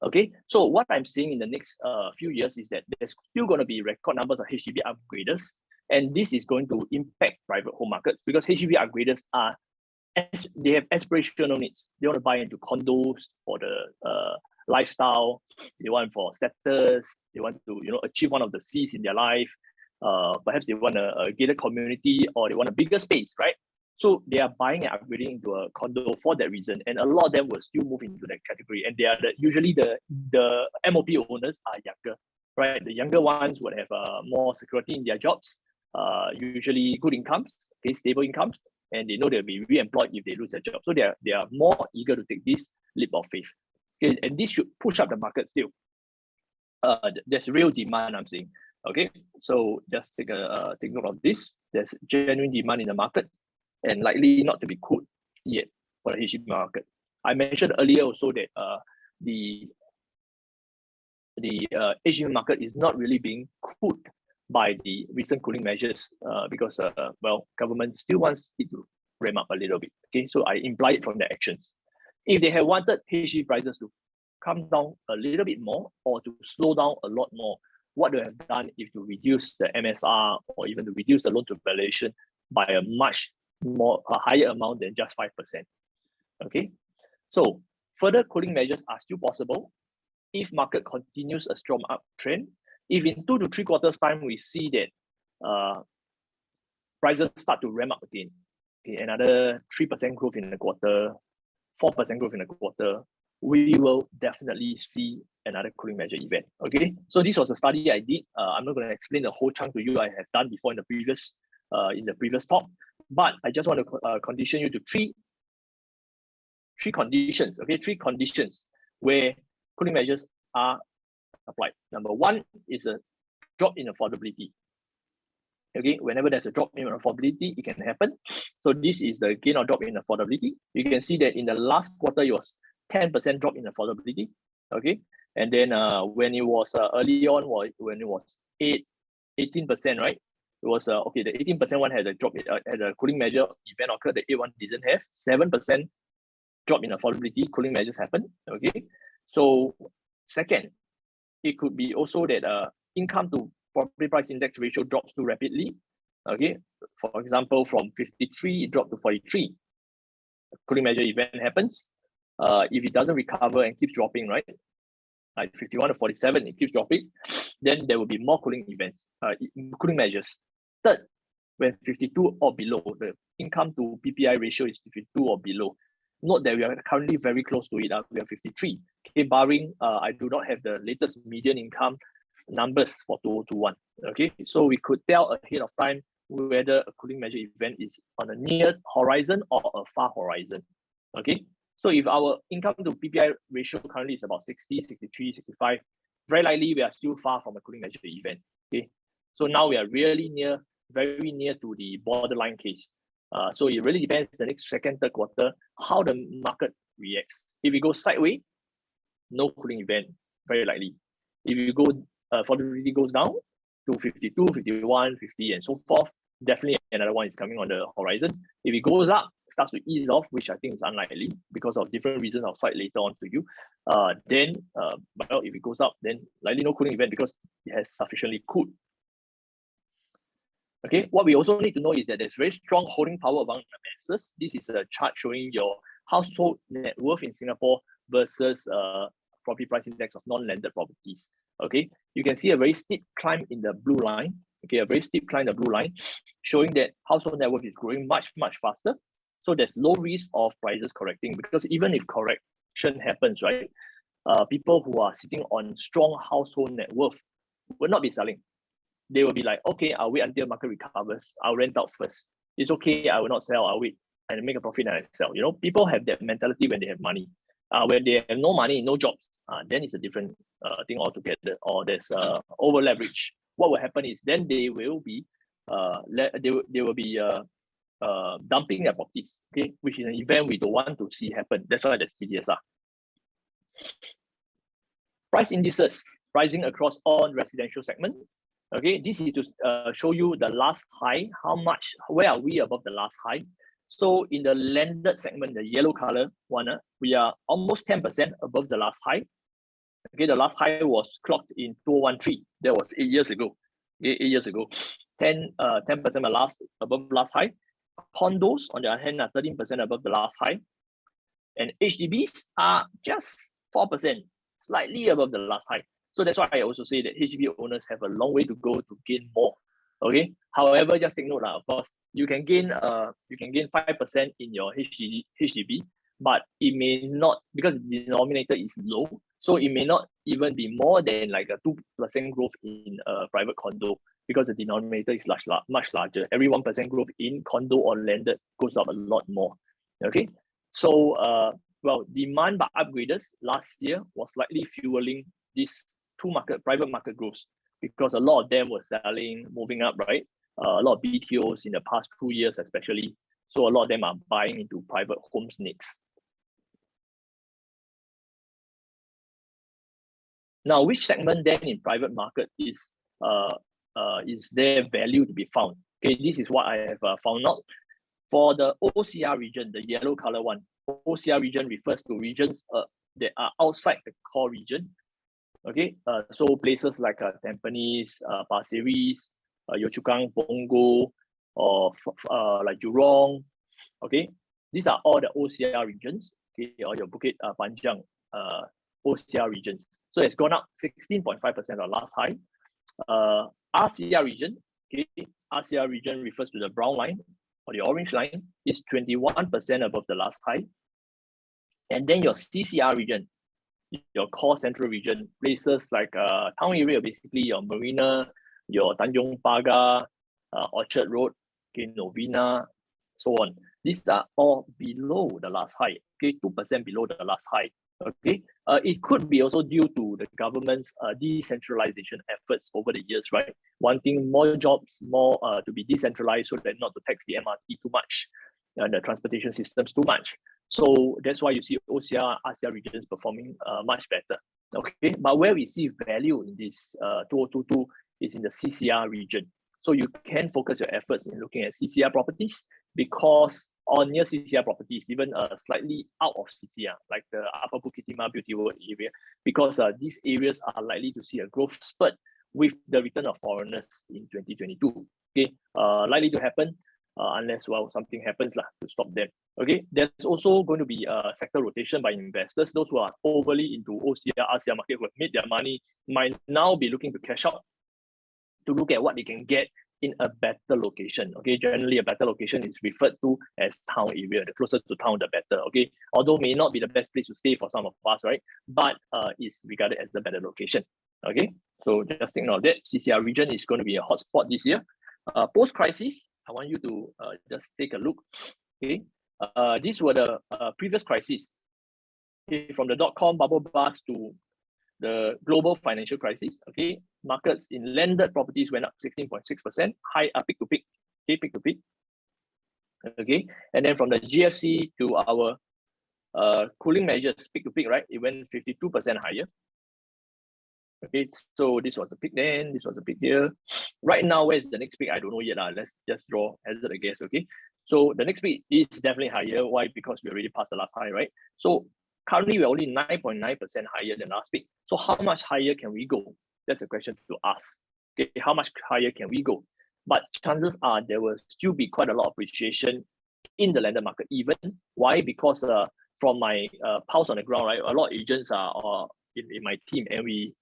Okay, so what I'm seeing in the next few years is that there's still going to be record numbers of HDB upgraders, and this is going to impact private home markets, because HDB upgraders they have aspirational needs. They want to buy into condos for the lifestyle. They want for status. They want to achieve one of the C's in their life. Perhaps they want a gated community, or they want a bigger space, right? So they are buying and upgrading into a condo for that reason, and a lot of them will still move into that category. And they are usually the MOP owners are younger, right? The younger ones would have more security in their jobs, usually good incomes, okay, stable incomes, and they know they'll be re-employed if they lose their job. So they are more eager to take this leap of faith. Okay, and this should push up the market still. There's real demand, I'm saying. Okay, so just take note of this. There's genuine demand in the market, and likely not to be cooled yet for the HDB market. I mentioned earlier also that the HDB market is not really being cooled by the recent cooling measures because well, government still wants it to ramp up a little bit. Okay, so I imply it from the actions. If they had wanted HDB prices to come down a little bit more, or to slow down a lot more, what they have done is to reduce the MSR, or even to reduce the loan to valuation by a much higher amount than just 5%. Okay, so further cooling measures are still possible if market continues a strong uptrend. If in 2 to 3 quarters time we see that prices start to ramp up again, okay, another 3% growth in a quarter, 4% growth in a quarter, we will definitely see another cooling measure event. Okay, so this was a study I did. I'm not going to explain the whole chunk to you. I have done before in the previous talk, but I just want to condition you to three conditions. Okay, 3 conditions where cooling measures are applied. Number 1 is a drop in affordability. Okay, whenever there's a drop in affordability, it can happen. So this is the gain or drop in affordability. You can see that in the last quarter, it was 10% drop in affordability. Okay, and then when it was early on, when it was 18%, right? It was okay. The 18% one had a drop, had a cooling measure event occurred. The 8 one didn't have. 7% drop in affordability, cooling measures happen. Okay, so second, it could be also that income to property price index ratio drops too rapidly. Okay, for example, from 53, it dropped to 43. Cooling measure event happens. If it doesn't recover and keeps dropping, right? Like 51 to 47, it keeps dropping, then there will be more cooling events, cooling measures. Third, when 52 or below, the income to PPI ratio is 52 or below. Note that we are currently very close to it. We are 53. Okay, barring I do not have the latest median income numbers for 2021. Okay, so we could tell ahead of time whether a cooling measure event is on a near horizon or a far horizon. Okay, so if our income to PPI ratio currently is about 60, 63, 65, very likely we are still far from a cooling measure event. Okay, so now we are really near, very near to the borderline case. So it really depends the next second, third quarter, how the market reacts. If it goes sideways, no cooling event, very likely. If you go, affordability goes down to 52, 51, 50, and so forth, definitely another one is coming on the horizon. If it goes up, starts to ease off, which I think is unlikely because of different reasons I'll cite later on to you, then well, if it goes up, then likely no cooling event because it has sufficiently cooled. Okay, what we also need to know is that there's very strong holding power among the masses. This is a chart showing your household net worth in Singapore versus property price index of non-landed properties. Okay, you can see a very steep climb in the blue line. Okay, a very steep climb in the blue line, showing that household net worth is growing much, much faster. So there's low risk of prices correcting, because even if correction happens, right, people who are sitting on strong household net worth will not be selling. They will be like, okay, I'll wait until market recovers. I'll rent out first. It's okay, I will not sell. I'll wait and make a profit and I sell. You know, people have that mentality when they have money. When they have no money, no jobs, then it's a different thing altogether. Or there's over leverage. What will happen is then they will be dumping their properties. Okay, which is an event we don't want to see happen. That's why there's TDSR. Price indices rising across all residential segments. Okay, this is to show you the last high, where are we above the last high. So in the landed segment, the yellow color one, we are almost 10% above the last high. Okay, the last high was clocked in 2013. That was 8 years ago. 8 years ago, 10% above last high. Condos, on the other hand, are 13% above the last high. And HDBs are just 4%, slightly above the last high. So that's why I also say that HDB owners have a long way to go to gain more. Okay. However, just take note, of course, you can gain 5% in your HDB, but it may not, because the denominator is low, so it may not even be more than like a 2% growth in a private condo, because the denominator is much larger. Every 1% growth in condo or landed goes up a lot more. Okay. So well, demand by upgraders last year was likely fueling this private market growth, because a lot of them were selling, moving up, right? A lot of BTOs in the past 2 years, especially. So a lot of them are buying into private homes next. Now, which segment then in private market is there value to be found? Okay, this is what I have found out. For the OCR region, the yellow color one, OCR region refers to regions that are outside the core region. Okay, so places like Tampines, Pasir Ris, Yio Chu Kang, Punggol, or like Jurong. Okay, these are all the OCR regions. Okay, or your Bukit Panjang OCR regions. So it's gone up 16.5% on last high. RCR region, okay, RCR region refers to the brown line or the orange line, is 21% above the last high. And then your CCR region, your core central region, places like town area, basically your Marina, your Tanjong Pagar, Orchard Road, okay, Novena, so on. These are all below the last high, okay, 2% below the last high. Okay, it could be also due to the government's decentralization efforts over the years, right? Wanting more jobs, more to be decentralized, so that not to tax the MRT too much and the transportation systems too much. So that's why you see OCR, RCR regions performing much better. Okay, but where we see value in this 2022 is in the CCR region. So you can focus your efforts in looking at CCR properties, because or near CCR properties, even slightly out of CCR, like the Upper Bukit Timah Beauty World area, because these areas are likely to see a growth spurt with the return of foreigners in 2022. Okay, likely to happen unless, well, something happens to stop them. Okay, there's also going to be a sector rotation by investors. Those who are overly into OCR, RCR market, who have made their money, might now be looking to cash out to look at what they can get in a better location. Okay, generally a better location is referred to as town area. The closer to town, the better. Okay, although may not be the best place to stay for some of us, right? But it's regarded as the better location. Okay, so just take note of that. CCR region is going to be a hotspot this year. Post-crisis, I want you to just take a look. Okay, these were the previous crises. Okay, from the dot-com bubble bust to the global financial crisis. Okay, markets in landed properties went up 16.6%, high peak to peak. Okay, peak to peak. Okay, and then from the GFC to our cooling measures, peak to peak, right? It went 52% higher. Okay, so this was the peak then, this was the peak here. Right now, where's the next peak? I don't know yet. Let's just draw hazard a guess. Okay, so the next peak is definitely higher. Why? Because we already passed the last high, right? So currently we're only 9.9% higher than last peak. So how much higher can we go? That's a question to ask. Okay, how much higher can we go? But chances are there will still be quite a lot of appreciation in the landed market even. Why? Because from my pulse on the ground, right, a lot of agents are in my team, and we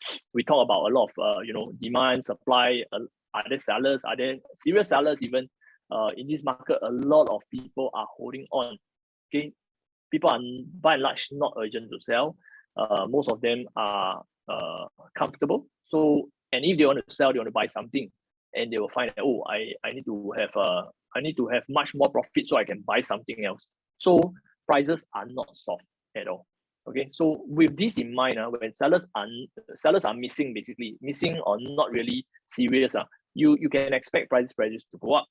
talk about a lot of demand, supply. Are there sellers? Are there serious sellers even? In this market, a lot of people are holding on. Okay, people are by and large not urgent to sell. Most of them are comfortable. So, and if they want to sell, they want to buy something, and they will find that, oh, I need to have much more profit so I can buy something else. So prices are not soft at all. Okay, so with this in mind, when sellers are missing, basically missing or not really serious, you can expect prices to go up.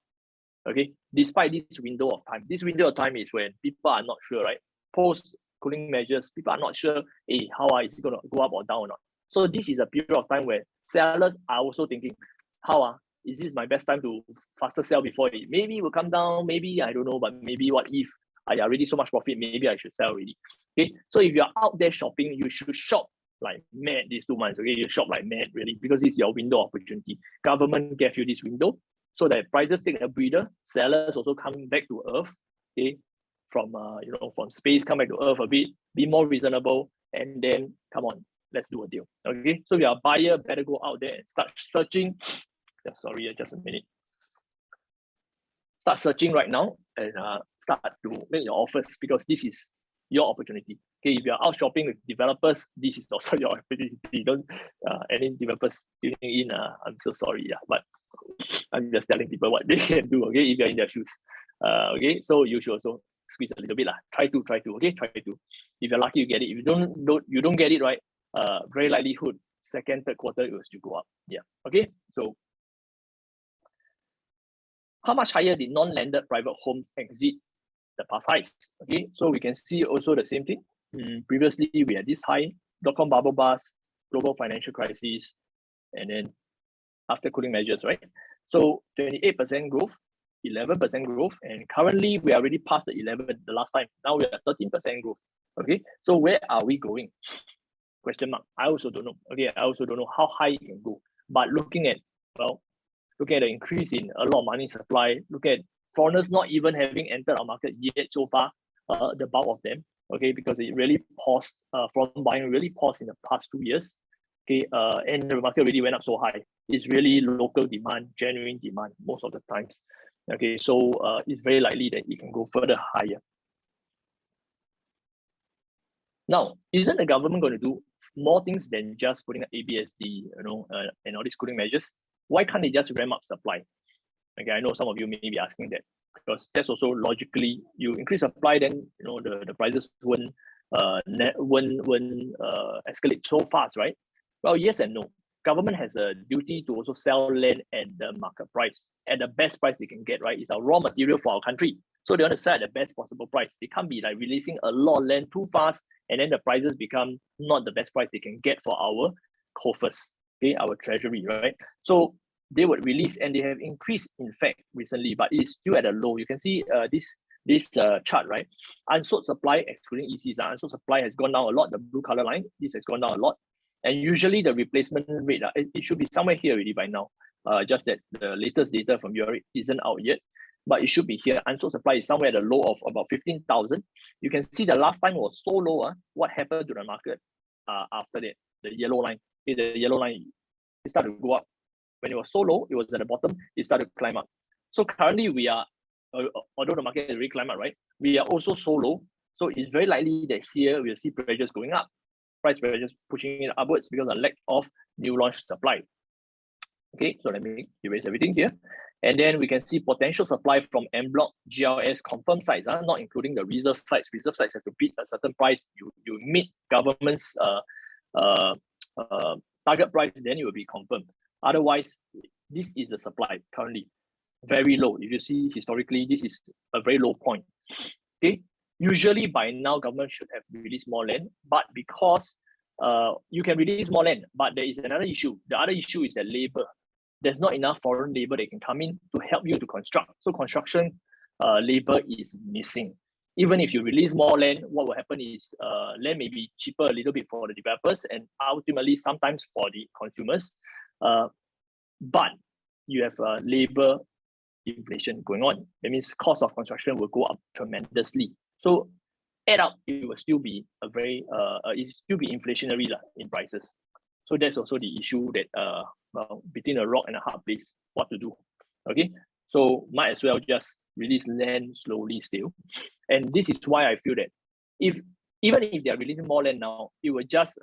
Okay, despite this window of time. This window of time is when people are not sure, right? Post cooling measures, people are not sure, hey, how is it going to go up or down or not? So this is a period of time where sellers are also thinking, how is this my best time to faster sell before it maybe will come down? Maybe, I don't know, but maybe what if I already so much profit, maybe I should sell already. Okay, so if you're out there shopping, you should shop like mad these 2 months. Okay, you shop like mad really, because it's your window of opportunity. Government gave you this window so that prices take a breather. Sellers also come back to earth. Okay, from from space, come back to earth a bit, be more reasonable, and then come on, let's do a deal. Okay, so if you're a buyer, better go out there and start searching. Sorry, just a minute. Start searching right now and start to make your offers, because this is your opportunity. Okay, if you're out shopping with developers, this is also your opportunity. Don't any developers tuning in, I'm so sorry, but I'm just telling people what they can do. Okay, if you're in their shoes. Okay, so you should also squeeze a little bit lah. Try to. Okay, try to. If you're lucky, you get it. If you don't get it, right, very likelihood second, third quarter it will still go up. Yeah. Okay, so how much higher did non-landed private homes exit the past highs? Okay, so we can see also the same thing. Previously, we had this high, dot-com bubble bust, global financial crisis, and then after cooling measures, right? So 28% growth, 11% growth, and currently we are already past the 11 the last time. Now we are 13% growth. Okay, so where are we going? Question mark. I also don't know. Okay, I also don't know how high it can go. But looking at the increase in a lot of money supply, look at foreigners not even having entered our market yet so far, the bulk of them, okay, because it really paused, foreign buying really paused in the past 2 years, okay, and the market really went up so high. It's really local demand, genuine demand most of the times, okay, so it's very likely that it can go further higher. Now, isn't the government going to do more things than just putting up ABSD, and all these cooling measures? Why can't they just ramp up supply? Okay, I know some of you may be asking that, because that's also logically, you increase supply, then the prices won't escalate so fast, right? Well, yes and no. Government has a duty to also sell land at the market price, at the best price they can get, right? It's our raw material for our country. So they want to sell at the best possible price. They can't be like releasing a lot of land too fast, and then the prices become not the best price they can get for our coffers, okay, our treasury, right? So they would release, and they have increased in fact recently, but it's still at a low. You can see this this chart, right? Unsold supply, excluding ECs, unsold supply has gone down a lot. The blue color line, this has gone down a lot. And usually the replacement rate, it should be somewhere here already by now. Just that the latest data from Europe isn't out yet, but it should be here. Unsold supply is somewhere at a low of about 15,000. You can see the last time it was so low. What happened to the market after that? The yellow line, the yellow line, it started to go up. When it was so low, it was at the bottom, it started to climb up. So currently we are, although the market has already climbed up, right? We are also so low. So it's very likely that here we'll see pressures going up. Price pressures pushing it upwards because of lack of new launch supply. Okay, so let me erase everything here. And then we can see potential supply from en bloc GLS confirmed sites, not including the reserve sites. Reserve sites have to beat a certain price. You meet government's target price, then it will be confirmed. Otherwise, this is the supply currently, very low. If you see historically, this is a very low point. Okay, usually by now government should have released more land, but because you can release more land, but there is another issue. The other issue is that labor. There's not enough foreign labor that can come in to help you to construct. So construction labor is missing. Even if you release more land, what will happen is land may be cheaper a little bit for the developers and ultimately sometimes for the consumers. But you have labor inflation going on. That means cost of construction will go up tremendously. So add up, it will still be a very it still be inflationary in prices. So that's also the issue that well, between a rock and a hard place, what to do. Okay, so might as well just release land slowly still. And this is why I feel that even if they are releasing more land now, it will just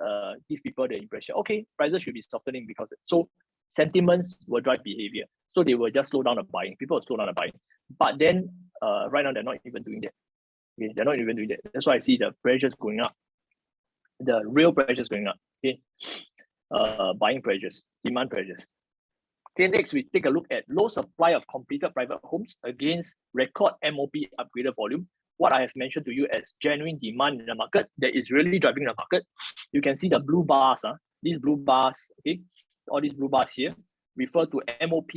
give people the impression, okay, prices should be softening because so sentiments will drive behavior. So they will just slow down the buying. People will slow down the buying. But then right now they're not even doing that. Okay, they're not even doing that. That's why I see the pressures going up. The real pressures going up. Okay, buying pressures, demand pressures. Okay, next we take a look at low supply of completed private homes against record MOP upgraded volume. What I have mentioned to you as genuine demand in the market that is really driving the market. You can see the blue bars, these blue bars, okay, all these blue bars here refer to MOP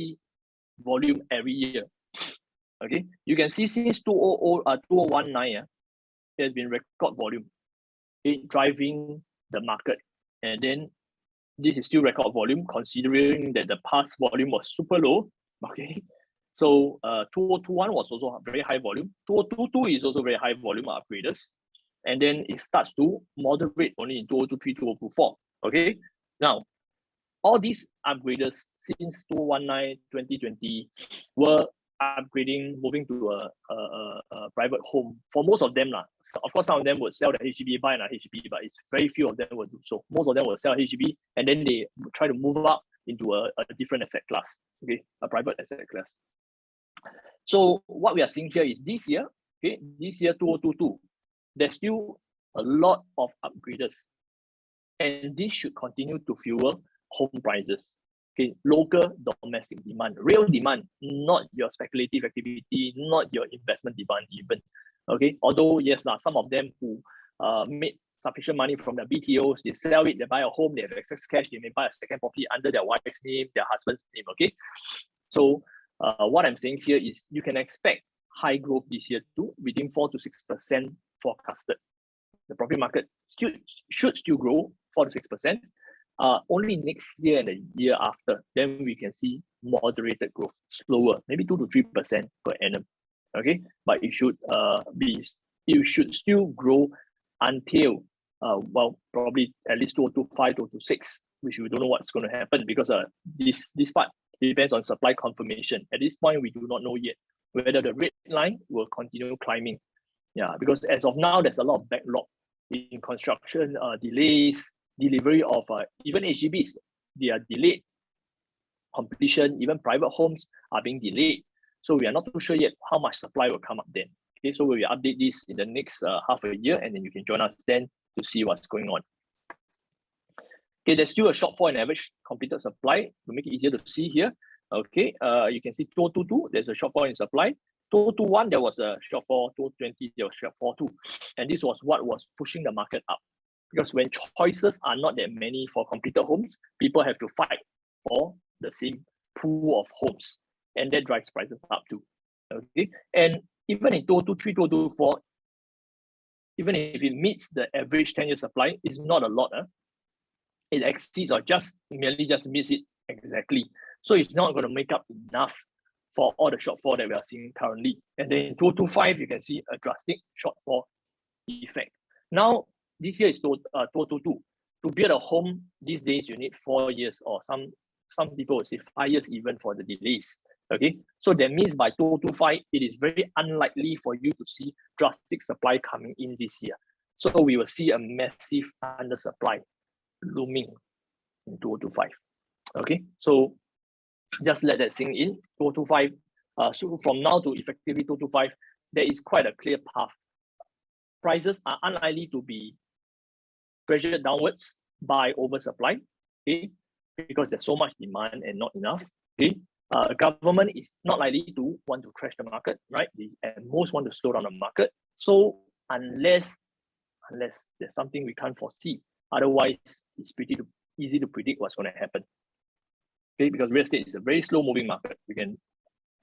volume every year. Okay, you can see since 2019, there's been record volume, okay, driving the market. And then this is still record volume considering that the past volume was super low. Okay, so 2021 was also very high volume. 2022 is also very high volume of upgraders. And then it starts to moderate only in 2023, 2024. Okay, now all these upgraders since 2019, 2020 were upgrading, moving to a private home. For most of them, of course, some of them would sell the HDB, buy another HDB, but it's very few of them would do so. Most of them will sell HDB and then they try to move up into a different asset class, okay, a private asset class. So what we are seeing here is this year, okay, this year 2022, there's still a lot of upgraders, and this should continue to fuel home prices. Okay, local domestic demand, real demand, not your speculative activity, not your investment demand even. Okay, although yes, some of them who made sufficient money from the BTOs, they sell it, they buy a home, they have excess cash, they may buy a second property under their wife's name, their husband's name. Okay, so what I'm saying here is you can expect high growth this year too, within 4 to 6% forecasted. The property market should still grow 4 to 6%. Only next year and the year after, then we can see moderated growth, slower, maybe 2 to 3% per annum. Okay, but it should still grow until well, probably at least 2025, 2026, which we don't know what's going to happen because this part depends on supply confirmation. At this point, we do not know yet whether the red line will continue climbing. Yeah, because as of now, there's a lot of backlog in construction, delays, delivery of even HDBs, they are delayed. Completion, even private homes are being delayed. So we are not too sure yet how much supply will come up then. Okay, so we will update this in the next half a year, and then you can join us then to see what's going on. Okay, there's still a shortfall in average completed supply to make it easier to see here. Okay, you can see 2022, there's a shortfall in supply. 2021, there was a shortfall. 2020, there was a shortfall too. And this was what was pushing the market up. Because when choices are not that many for completed homes, people have to fight for the same pool of homes, and that drives prices up too. Okay, and even in 2023, 2024, even if it meets the average 10-year supply, it's not a lot. It exceeds or merely just meets it exactly. So it's not going to make up enough for all the shortfall that we are seeing currently. And then in 2025, you can see a drastic shortfall effect. Now, this year is 2022. To build a home these days, you need 4 years, or some people would say 5 years even for the delays. Okay, so that means by 2025, it is very unlikely for you to see drastic supply coming in this year. So we will see a massive undersupply looming in 2025. Okay, so just let that sink in. 2025, so from now to effectively 2025, there is quite a clear path. Prices are unlikely to be pressured downwards by oversupply, okay, because there's so much demand and not enough. Okay, government is not likely to want to crash the market, right? They at most want to slow down the market. So unless there's something we can't foresee, otherwise it's pretty easy to predict what's going to happen. Okay, because real estate is a very slow moving market. We can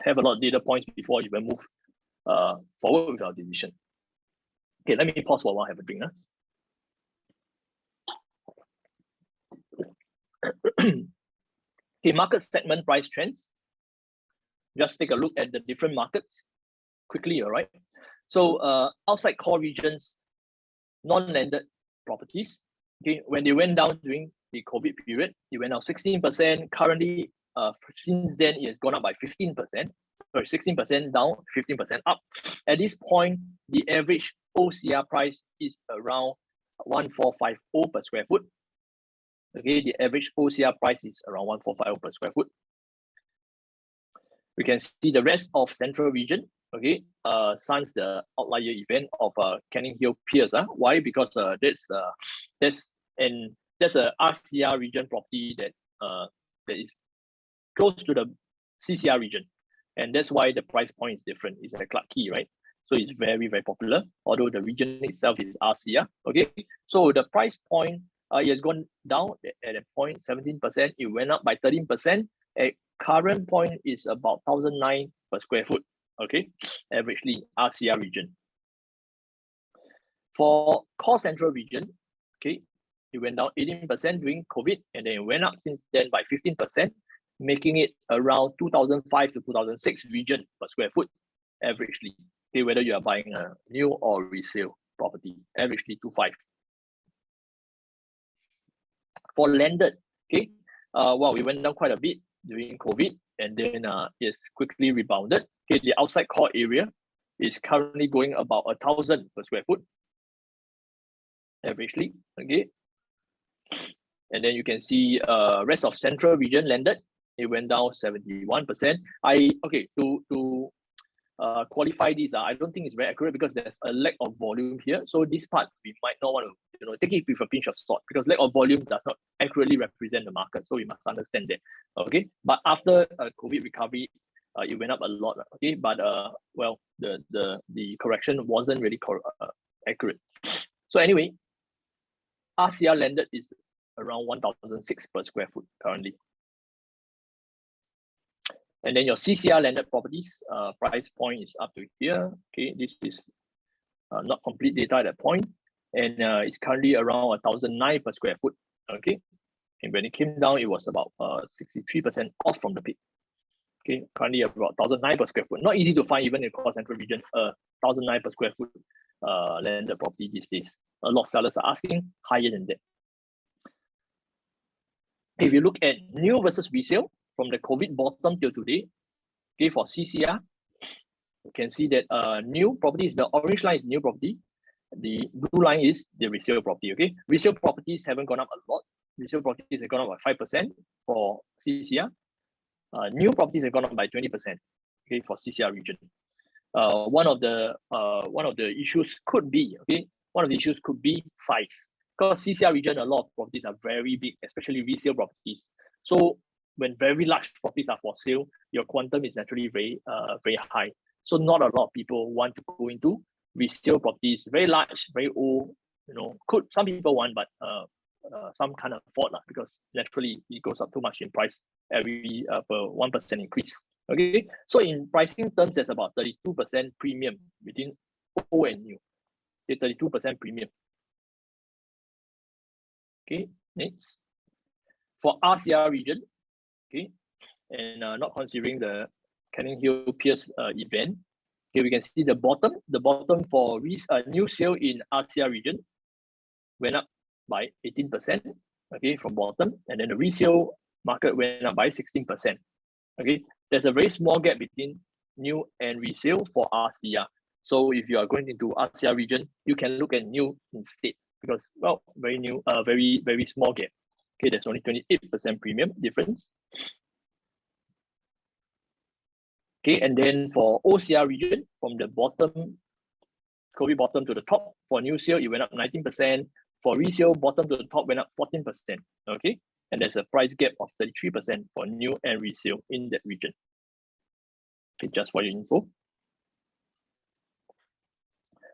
have a lot of data points before you even move forward with our decision. Okay, let me pause for a while, have a drink. Okay, market segment price trends. Just take a look at the different markets quickly, all right? So outside core regions, non-landed properties, okay, when they went down during the COVID period, it went down 16%. Currently, since then, it has gone up by 15%. Sorry, 16% down, 15% up. At this point, the average OCR price is around 1450 per square foot. Okay, the average OCR price is around 1450 per square foot. We can see the rest of central region, okay, sans the outlier event of Canning Hill Piers. Why? Because there's a RCR region property that is close to the CCR region, and that's why the price point is different. It's at Clarke Quay, right? So it's very, very popular, although the region itself is RCR. Okay, so the price point it has gone down at a point 17%. It went up by 13%. At current point is about 1,009 per square foot. Okay, averagely RCR region. For core central region, okay, it went down 18% during COVID, and then it went up since then by 15%, making it around 2005 to 2006 region per square foot, averagely. Okay, whether you are buying a new or resale property, averagely 25. For landed, okay, well, we went down quite a bit during COVID, and then it's quickly rebounded. Okay, the outside core area is currently going about 1,000 per square foot, averagely. Okay, and then you can see rest of central region landed, it went down 71%. To qualify this, I don't think it's very accurate because there's a lack of volume here. So this part we might not want to take it with a pinch of salt, because lack of volume does not accurately represent the market. So we must understand that. Okay, but after COVID recovery, it went up a lot. Okay, but well, the correction wasn't really accurate. So anyway, RCR landed is around 1,006 per square foot currently. And then your CCR landed properties, price point is up to here. Okay, this is not complete data at that point, and it's currently around 1,009 per square foot. Okay, and when it came down, it was about 63% off from the peak. Okay, currently about 1,009 per square foot. Not easy to find even in core central region 1,009 per square foot landed property these days. A lot of sellers are asking higher than that. If you look at new versus resale, from the COVID bottom till today, okay, for CCR, you can see that new properties, the orange line is new property, the blue line is the resale property. Okay, resale properties haven't gone up a lot. Resale properties have gone up by 5% for CCR. New properties have gone up by 20%. Okay, for CCR region. One of the issues could be size, because CCR region, a lot of properties are very big, especially resale properties. So when very large properties are for sale, your quantum is naturally very high. So not a lot of people want to go into resale properties, very large, very old. Some people want, but some can't afford because naturally it goes up too much in price every per 1% increase. Okay, so in pricing terms, there's about 32% premium between old and new. Okay, 32% premium. Okay, next. For RCR region, okay, and not considering the Canning Hill Pierce event, okay, we can see the bottom for new sale in RCR region went up by 18%, okay, from bottom, and then the resale market went up by 16%. Okay, there's a very small gap between new and resale for RCR. So if you are going into RCR region, you can look at new instead because, well, very new, very small gap. Okay, there's only 28% premium difference. Okay, and then for OCR region, from the bottom, COVID bottom to the top, for new sale, it went up 19%. For resale, bottom to the top went up 14%. Okay, and there's a price gap of 33% for new and resale in that region. Okay, just for your info.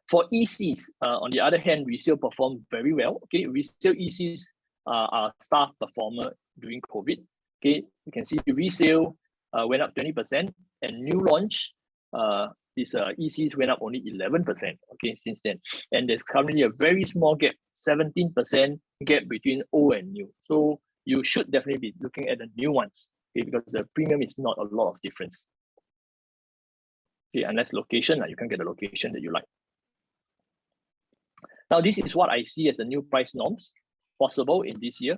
For ECs, on the other hand, resale performed very well. Okay, resale ECs are star performer during COVID. Okay, you can see resale went up 20%, and new launch, these ECs went up only 11%. Okay, since then, and there's currently a very small gap, 17% gap between old and new. So you should definitely be looking at the new ones, okay, because the premium is not a lot of difference. Okay, unless location, you can get a location that you like. Now, this is what I see as the new price norms possible in this year.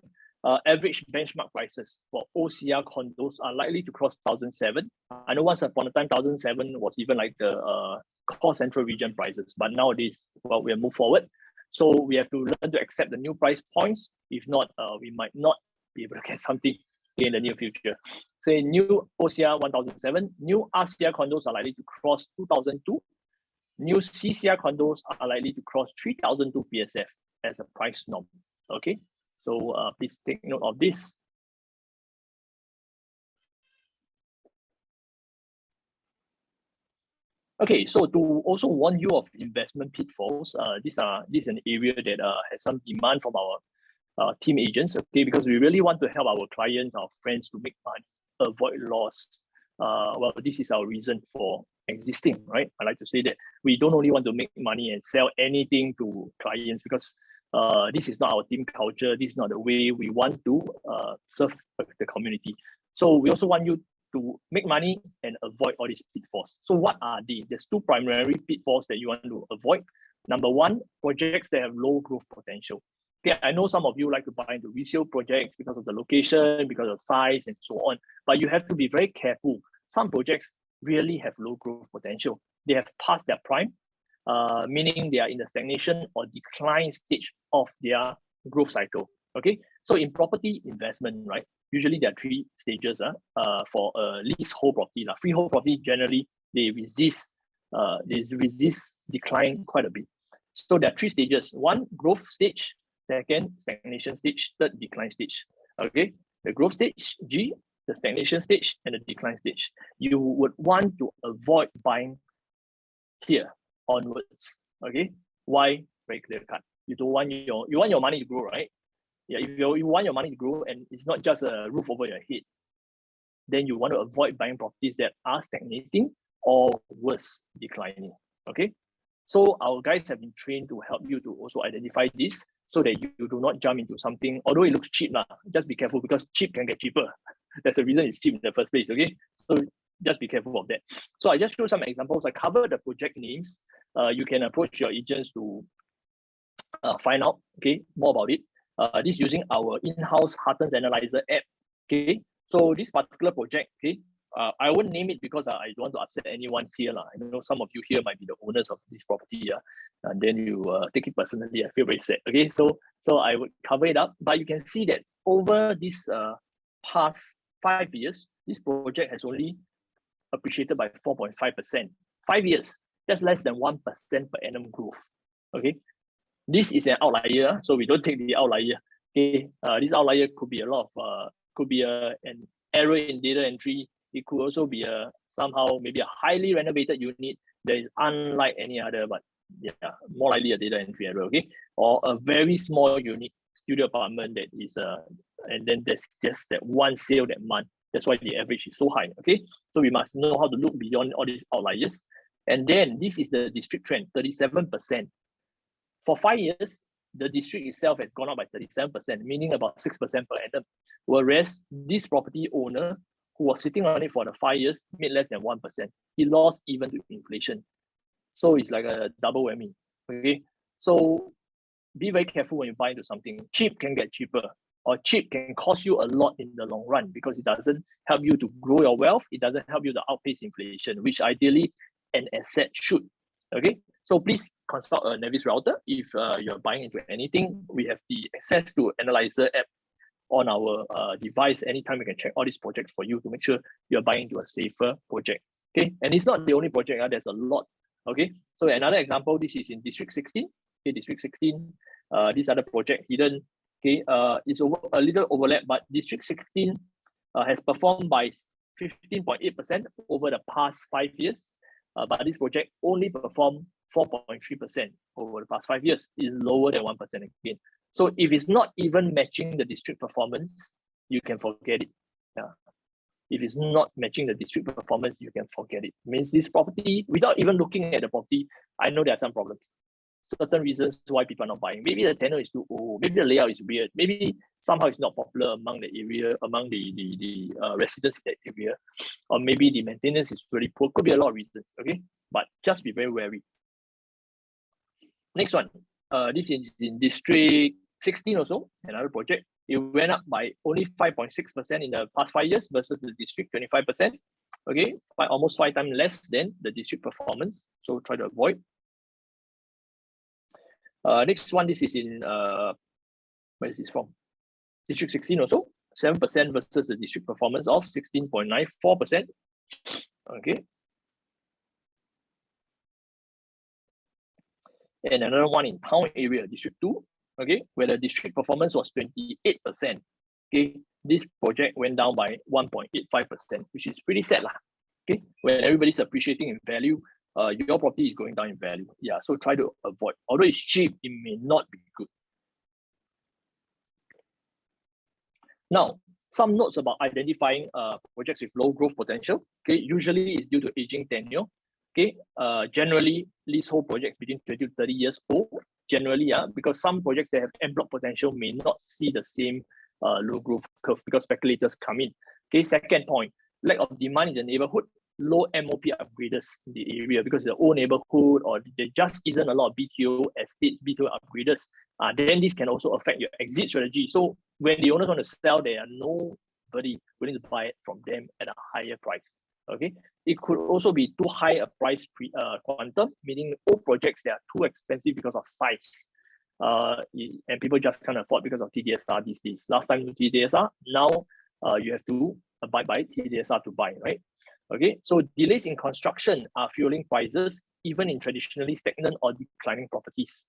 Average benchmark prices for OCR condos are likely to cross 1,007. I know once upon a time, 1,007 was even like the core central region prices, but nowadays, well, we have moved forward. So we have to learn to accept the new price points. If not, we might not be able to get something in the near future. So new OCR 1,007, new RCR condos are likely to cross 2,002. New CCR condos are likely to cross 3,002 PSF as a price norm. Okay, so please take note of this. Okay, so to also warn you of investment pitfalls, this is an area that has some demand from our team agents. Okay, because we really want to help our clients, our friends to make money, avoid loss. Well, this is our reason for existing, right? I like to say that we don't only want to make money and sell anything to clients because this is not our team culture. This is not the way we want to serve the community. So we also want you to make money and avoid all these pitfalls. So what are they? There's two primary pitfalls that you want to avoid. Number one, projects that have low growth potential. Okay, I know some of you like to buy into resale projects because of the location, because of size, and so on. But you have to be very careful. Some projects really have low growth potential. They have passed their prime, meaning they are in the stagnation or decline stage of their growth cycle. Okay, so in property investment, right, usually there are three stages for a leasehold property. Freehold property, generally, they resist decline quite a bit. So there are three stages. One, growth stage. Second, stagnation stage. Third, decline stage. Okay, the growth stage, G, the stagnation stage, and the decline stage. You would want to avoid buying here onwards. Okay, why? Very clear cut. You don't want you want your money to grow, right? Yeah, if you want your money to grow and it's not just a roof over your head, then you want to avoid buying properties that are stagnating or worse, declining. Okay, so our guys have been trained to help you to also identify this so that you do not jump into something, although it looks cheap, just be careful because cheap can get cheaper. That's the reason it's cheap in the first place, okay? So just be careful of that. So I just show some examples. I cover the project names. You can approach your agents to find out, okay, more about it. This using our in-house Huttons Analyzer app, okay? So this particular project, okay, I won't name it because I don't want to upset anyone here. I know some of you here might be the owners of this property, and then you take it personally. I feel very sad. Okay, so I would cover it up, but you can see that over this past 5 years, this project has only appreciated by 4.5%. 5 years, that's less than 1% per annum growth. Okay, this is an outlier, so we don't take the outlier. Okay, this outlier could be a lot of could be an error in data entry. It could also be somehow maybe a highly renovated unit that is unlike any other, but yeah, more likely a data entry error, okay? Or a very small unit, studio apartment that is and then there's just that one sale that month. That's why the average is so high. Okay, so we must know how to look beyond all these outliers. And then this is the district trend, 37%. For 5 years, the district itself has gone up by 37%, meaning about 6% per annum. Whereas this property owner who was sitting on it for the 5 years made less than 1%. He lost even to inflation. So it's like a double whammy. Okay, so be very careful when you buy into something. Cheap can get cheaper, or cheap can cost you a lot in the long run because it doesn't help you to grow your wealth. It doesn't help you to outpace inflation, which ideally an asset should. Okay, so please consult a NAVIS router if you're buying into anything. We have the access to analyzer app on our device. Anytime we can check all these projects for you to make sure you're buying into a safer project. Okay, and it's not the only project. There's a lot. Okay, so another example, this is in District 16. Okay, District 16, this other project hidden. Okay, it's a little overlap, but District 16 has performed by 15.8% over the past 5 years. But this project only performed 4.3% over the past 5 years. It's lower than 1% again. So if it's not even matching the district performance, you can forget it. Yeah. If it's not matching the district performance, you can forget it. Means this property, without even looking at the property, I know there are some problems. Certain reasons why people are not buying. Maybe the tenant is too old. Maybe the layout is weird. Maybe somehow it's not popular among the area, among the residents in that area. Or maybe the maintenance is really poor. Could be a lot of reasons, okay? But just be very wary. Next one. This is in District 16 also, another project. It went up by only 5.6% in the past 5 years versus the district 25%. Okay, almost 5 times less than the district performance. So try to avoid. Next one, this is in where is this from? District 16 also, 7% versus the district performance of 16.94%. Okay. And another one in town area, District 2, okay, where the district performance was 28%. Okay, this project went down by 1.85%, which is pretty sad lah. Okay, when everybody's appreciating in value, your property is going down in value. Yeah, so try to avoid. Although it's cheap, it may not be good. Now, some notes about identifying projects with low growth potential. Okay, usually it's due to aging tenure. Okay, generally leasehold projects between 20 to 30 years old. Generally, because some projects that have en bloc potential may not see the same low growth curve because speculators come in. Okay, second point, lack of demand in the neighborhood, low MOP upgraders in the area because the old neighborhood or there just isn't a lot of BTO estates, BTO upgraders. Then this can also affect your exit strategy. So when the owners want to sell, there are nobody willing to buy it from them at a higher price. Okay, it could also be too high a price quantum, meaning old projects that are too expensive because of size. And people just can't afford because of TDSR these days. Last time TDSR, now you have to abide by TDSR to buy, right? Okay, so delays in construction are fueling prices even in traditionally stagnant or declining properties.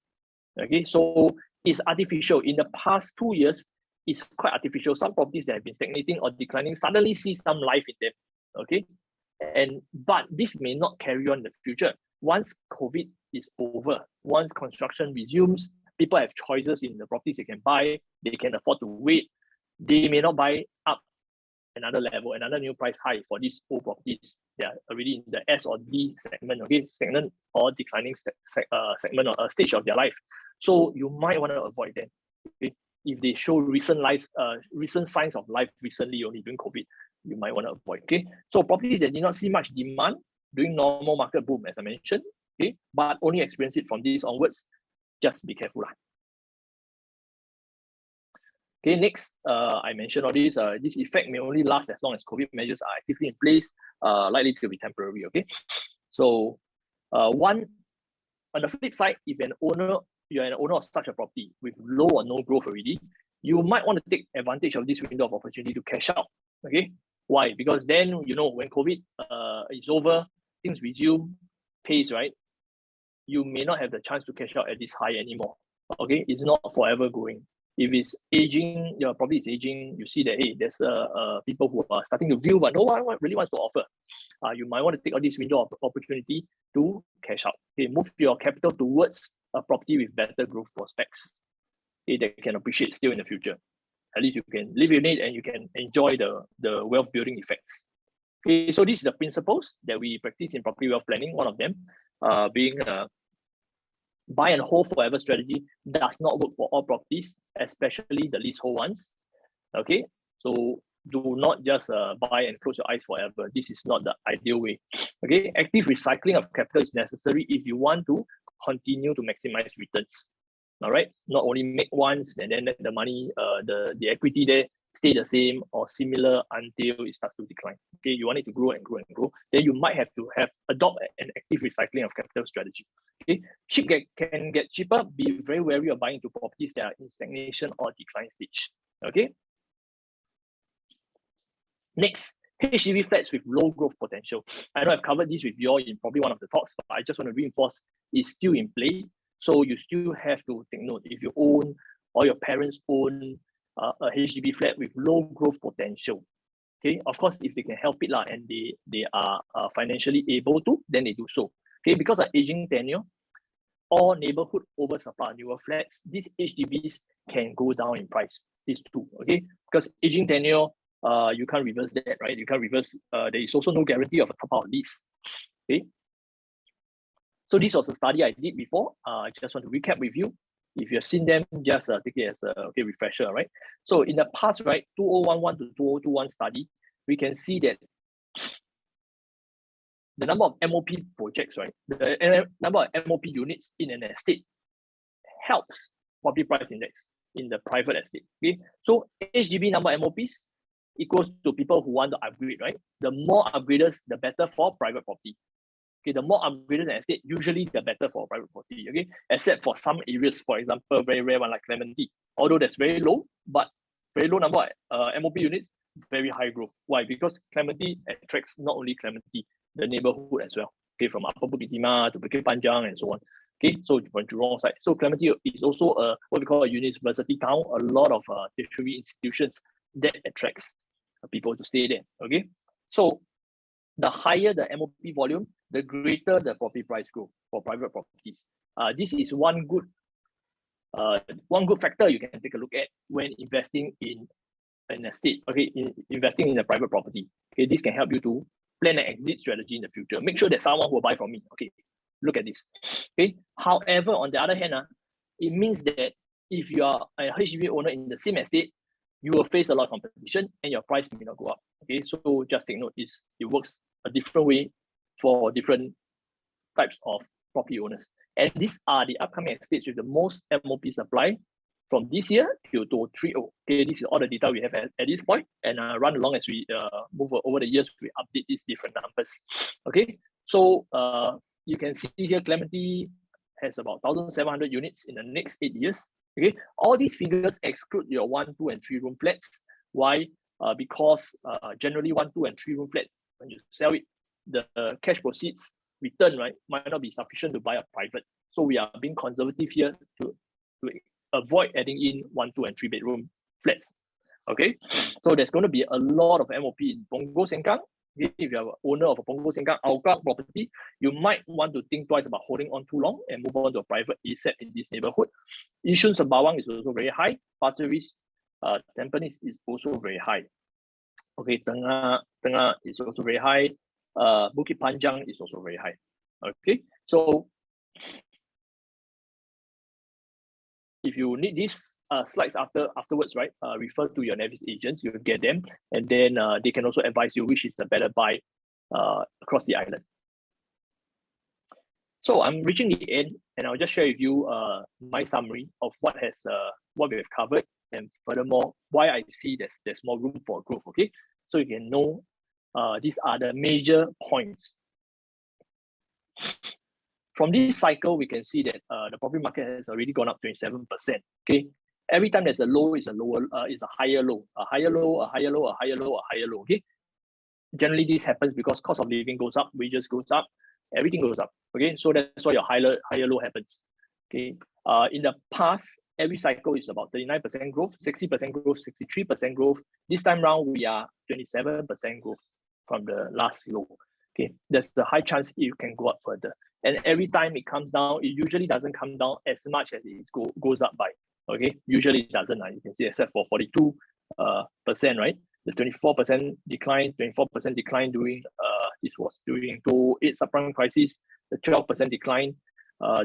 Okay, so it's artificial. In the past 2 years, it's quite artificial. Some properties that have been stagnating or declining suddenly see some life in them. Okay, but this may not carry on in the future. Once COVID is over, once construction resumes, people have choices in the properties they can buy. They can afford to wait. They may not buy up another level, another new price high for these old properties. They are already in the S or D segment, okay, stagnant or declining segment or a stage of their life. So you might want to avoid them. Okay? If they show recent signs of life recently, only during COVID, you might want to avoid. Okay, so properties that did not see much demand during normal market boom, as I mentioned, okay, but only experience it from this onwards, just be careful. Okay, next, I mentioned all this. This effect may only last as long as COVID measures are actively in place, likely to be temporary. Okay, so on the flip side, if you're an owner of such a property with low or no growth already, you might want to take advantage of this window of opportunity to cash out. Okay, why? Because then when COVID is over, things resume pace, right? You may not have the chance to cash out at this high anymore. Okay, it's not forever going. If it's aging, your property is aging, you see that, hey, there's people who are starting to view, but no one really wants to offer. You might want to take on this window of opportunity to cash out. Okay, move your capital towards a property with better growth prospects, okay, that can appreciate still in the future. At least you can live in it and you can enjoy the wealth building effects. Okay, so these are the principles that we practice in property wealth planning. One of them being buy and hold forever strategy does not work for all properties, especially the leasehold ones. Okay, so do not just buy and close your eyes forever. This is not the ideal way. Okay, active recycling of capital is necessary if you want to continue to maximize returns. All right, not only make once and then let the money, the equity there stay the same or similar until it starts to decline. Okay, you want it to grow and grow and grow, then you might have to adopt an active recycling of capital strategy. Okay, can get cheaper. Be very wary of buying into properties that are in stagnation or decline stage. Okay. Next, HDB flats with low growth potential. I know I've covered this with you all in probably one of the talks, but I just want to reinforce it's still in play. So you still have to take note if you own or your parents own a HDB flat with low growth potential. Okay, of course, if they can help it and they are financially able to, then they do so. Okay, because of aging tenure or neighborhood oversupply newer flats, these HDBs can go down in price. These two, okay, because aging tenure, you can't reverse that, right? You can't reverse. There is also no guarantee of a top-out lease. Okay. So this was a study I did before. I just want to recap with you. If you've seen them, just take it as a refresher, right? So in the past, right, 2011 to 2021 study, we can see that the number of MOP projects, right, the number of MOP units in an estate helps property price index in the private estate. Okay, so HDB number of MOPs equals to people who want to upgrade, right? The more upgraders, the better for private property. Okay, the more upgraders in estate, usually the better for private property. Okay, except for some areas, for example, very rare one like Clementi. Although that's very low, but very low number of MOP units, very high growth. Why? Because Clementi attracts not only Clementi, the neighborhood as well. Okay, from Upper Bukit Timah to Bukit Panjang and so on. Okay, so from Jurong side. So Clementi is also what we call a university town. A lot of tertiary institutions that attracts people to stay there. Okay, so the higher the MOP volume, the greater the property price growth for private properties. This is one good factor you can take a look at when investing in an estate. Okay, investing in a private property. Okay, this can help you to plan an exit strategy in the future. Make sure that someone will buy from me. Okay, look at this. Okay, however, on the other hand, it means that if you are a HDB owner in the same estate, you will face a lot of competition and your price may not go up. Okay, so just take note, it works a different way for different types of property owners. And these are the upcoming estates with the most MOP supply from this year to 2030. Okay, this is all the data we have at this point, and run along as we move over the years, we update these different numbers. Okay, so you can see here Clementi has about 1,700 units in the next 8 years. Okay, all these figures exclude your 1, 2, and 3 room flats. Why? Because generally 1, 2, and 3 room flats, when you sell it, the cash proceeds return, right, might not be sufficient to buy a private. So we are being conservative here to avoid adding in 1, 2, and 3 bedroom flats. Okay, so there's going to be a lot of MOP in Punggol Sengkang. If you are an owner of a Punggol Sengkang Hougang property, you might want to think twice about holding on too long and move on to a private asset in this neighborhood. Yishun Sembawang is also very high. Pasir Ris, Tampines is also very high. Okay, Tengah is also very high. Bukit Panjang is also very high. Okay, so if you need these slides afterwards, right, refer to your NAVIS agents, you'll get them, and then they can also advise you which is the better buy across the island. So I'm reaching the end, and I'll just share with you my summary of what we have covered, and furthermore why I see there's more room for growth. Okay, so you can know these are the major points. From this cycle, we can see that the property market has already gone up 27%. Okay, every time there's a low, is a higher low, a higher low, a higher low, a higher low, a higher low. Okay, generally this happens because cost of living goes up, wages goes up, everything goes up. Okay, so that's why your higher low happens. Okay, in the past, every cycle is about 39% growth, 60% growth, 63% growth. This time round, we are 27% growth from the last low. Okay, there's a high chance it can go up further. And every time it comes down, it usually doesn't come down as much as it goes up by. Okay, usually it doesn't. You can see except for 42, percent, right? The 24% decline, 24% decline during this was during 2008 subprime crisis, the 12% decline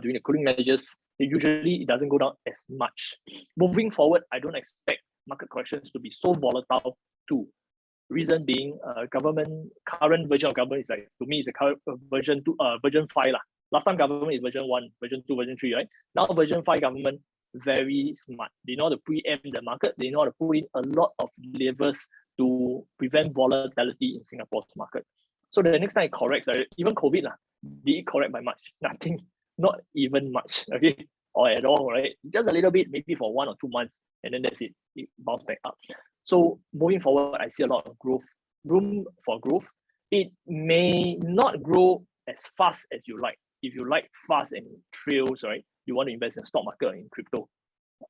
during the cooling measures. Usually it doesn't go down as much. Moving forward, I don't expect market corrections to be so volatile too. Reason being, current version of government is like, to me, it's a current version 5 lah. Last time government is version 1, version 2, version 3, right? Now version 5 government, very smart. They know how to preempt the market. They know how to put in a lot of levers to prevent volatility in Singapore's market. So the next time it corrects, even COVID, did it correct by much? Nothing, not even much, okay? Or at all, right? Just a little bit, maybe for 1 or 2 months, and then that's it. It bounced back up. So moving forward, I see a lot of room for growth. It may not grow as fast as you like. If you like fast and trails, right? You want to invest in the stock market or in crypto,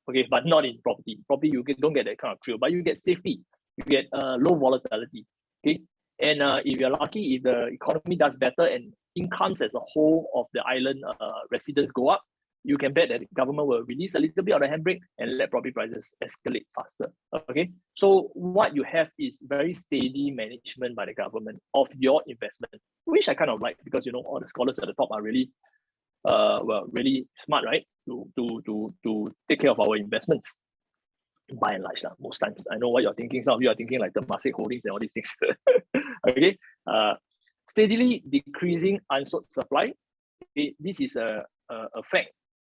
okay? But not in property. Property, you don't get that kind of trail, but you get safety. You get low volatility, okay? And if you're lucky, if the economy does better and incomes as a whole of the island residents go up, you can bet that the government will release a little bit of the handbrake and let property prices escalate faster, okay? So what you have is very steady management by the government of your investment, which I kind of like, because, you know, all the scholars at the top are really, really smart, right? To take care of our investments, by and large, most times. I know what you're thinking. Some of you are thinking like the Temasek holdings and all these things. Okay. Steadily decreasing unsold supply. Okay, this is a fact.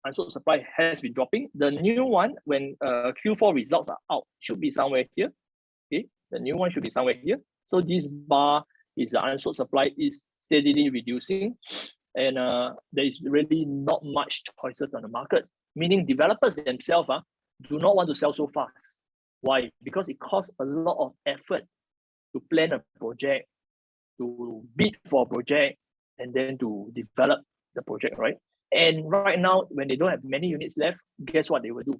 Unsold supply has been dropping. The new one, when Q4 results are out, should be somewhere here. Okay, the new one should be somewhere here. So this bar is the unsold supply is steadily reducing, and there is really not much choices on the market. Meaning developers themselves do not want to sell so fast. Why? Because it costs a lot of effort to plan a project, to bid for a project, and then to develop the project, right? And right now, when they don't have many units left, guess what they will do?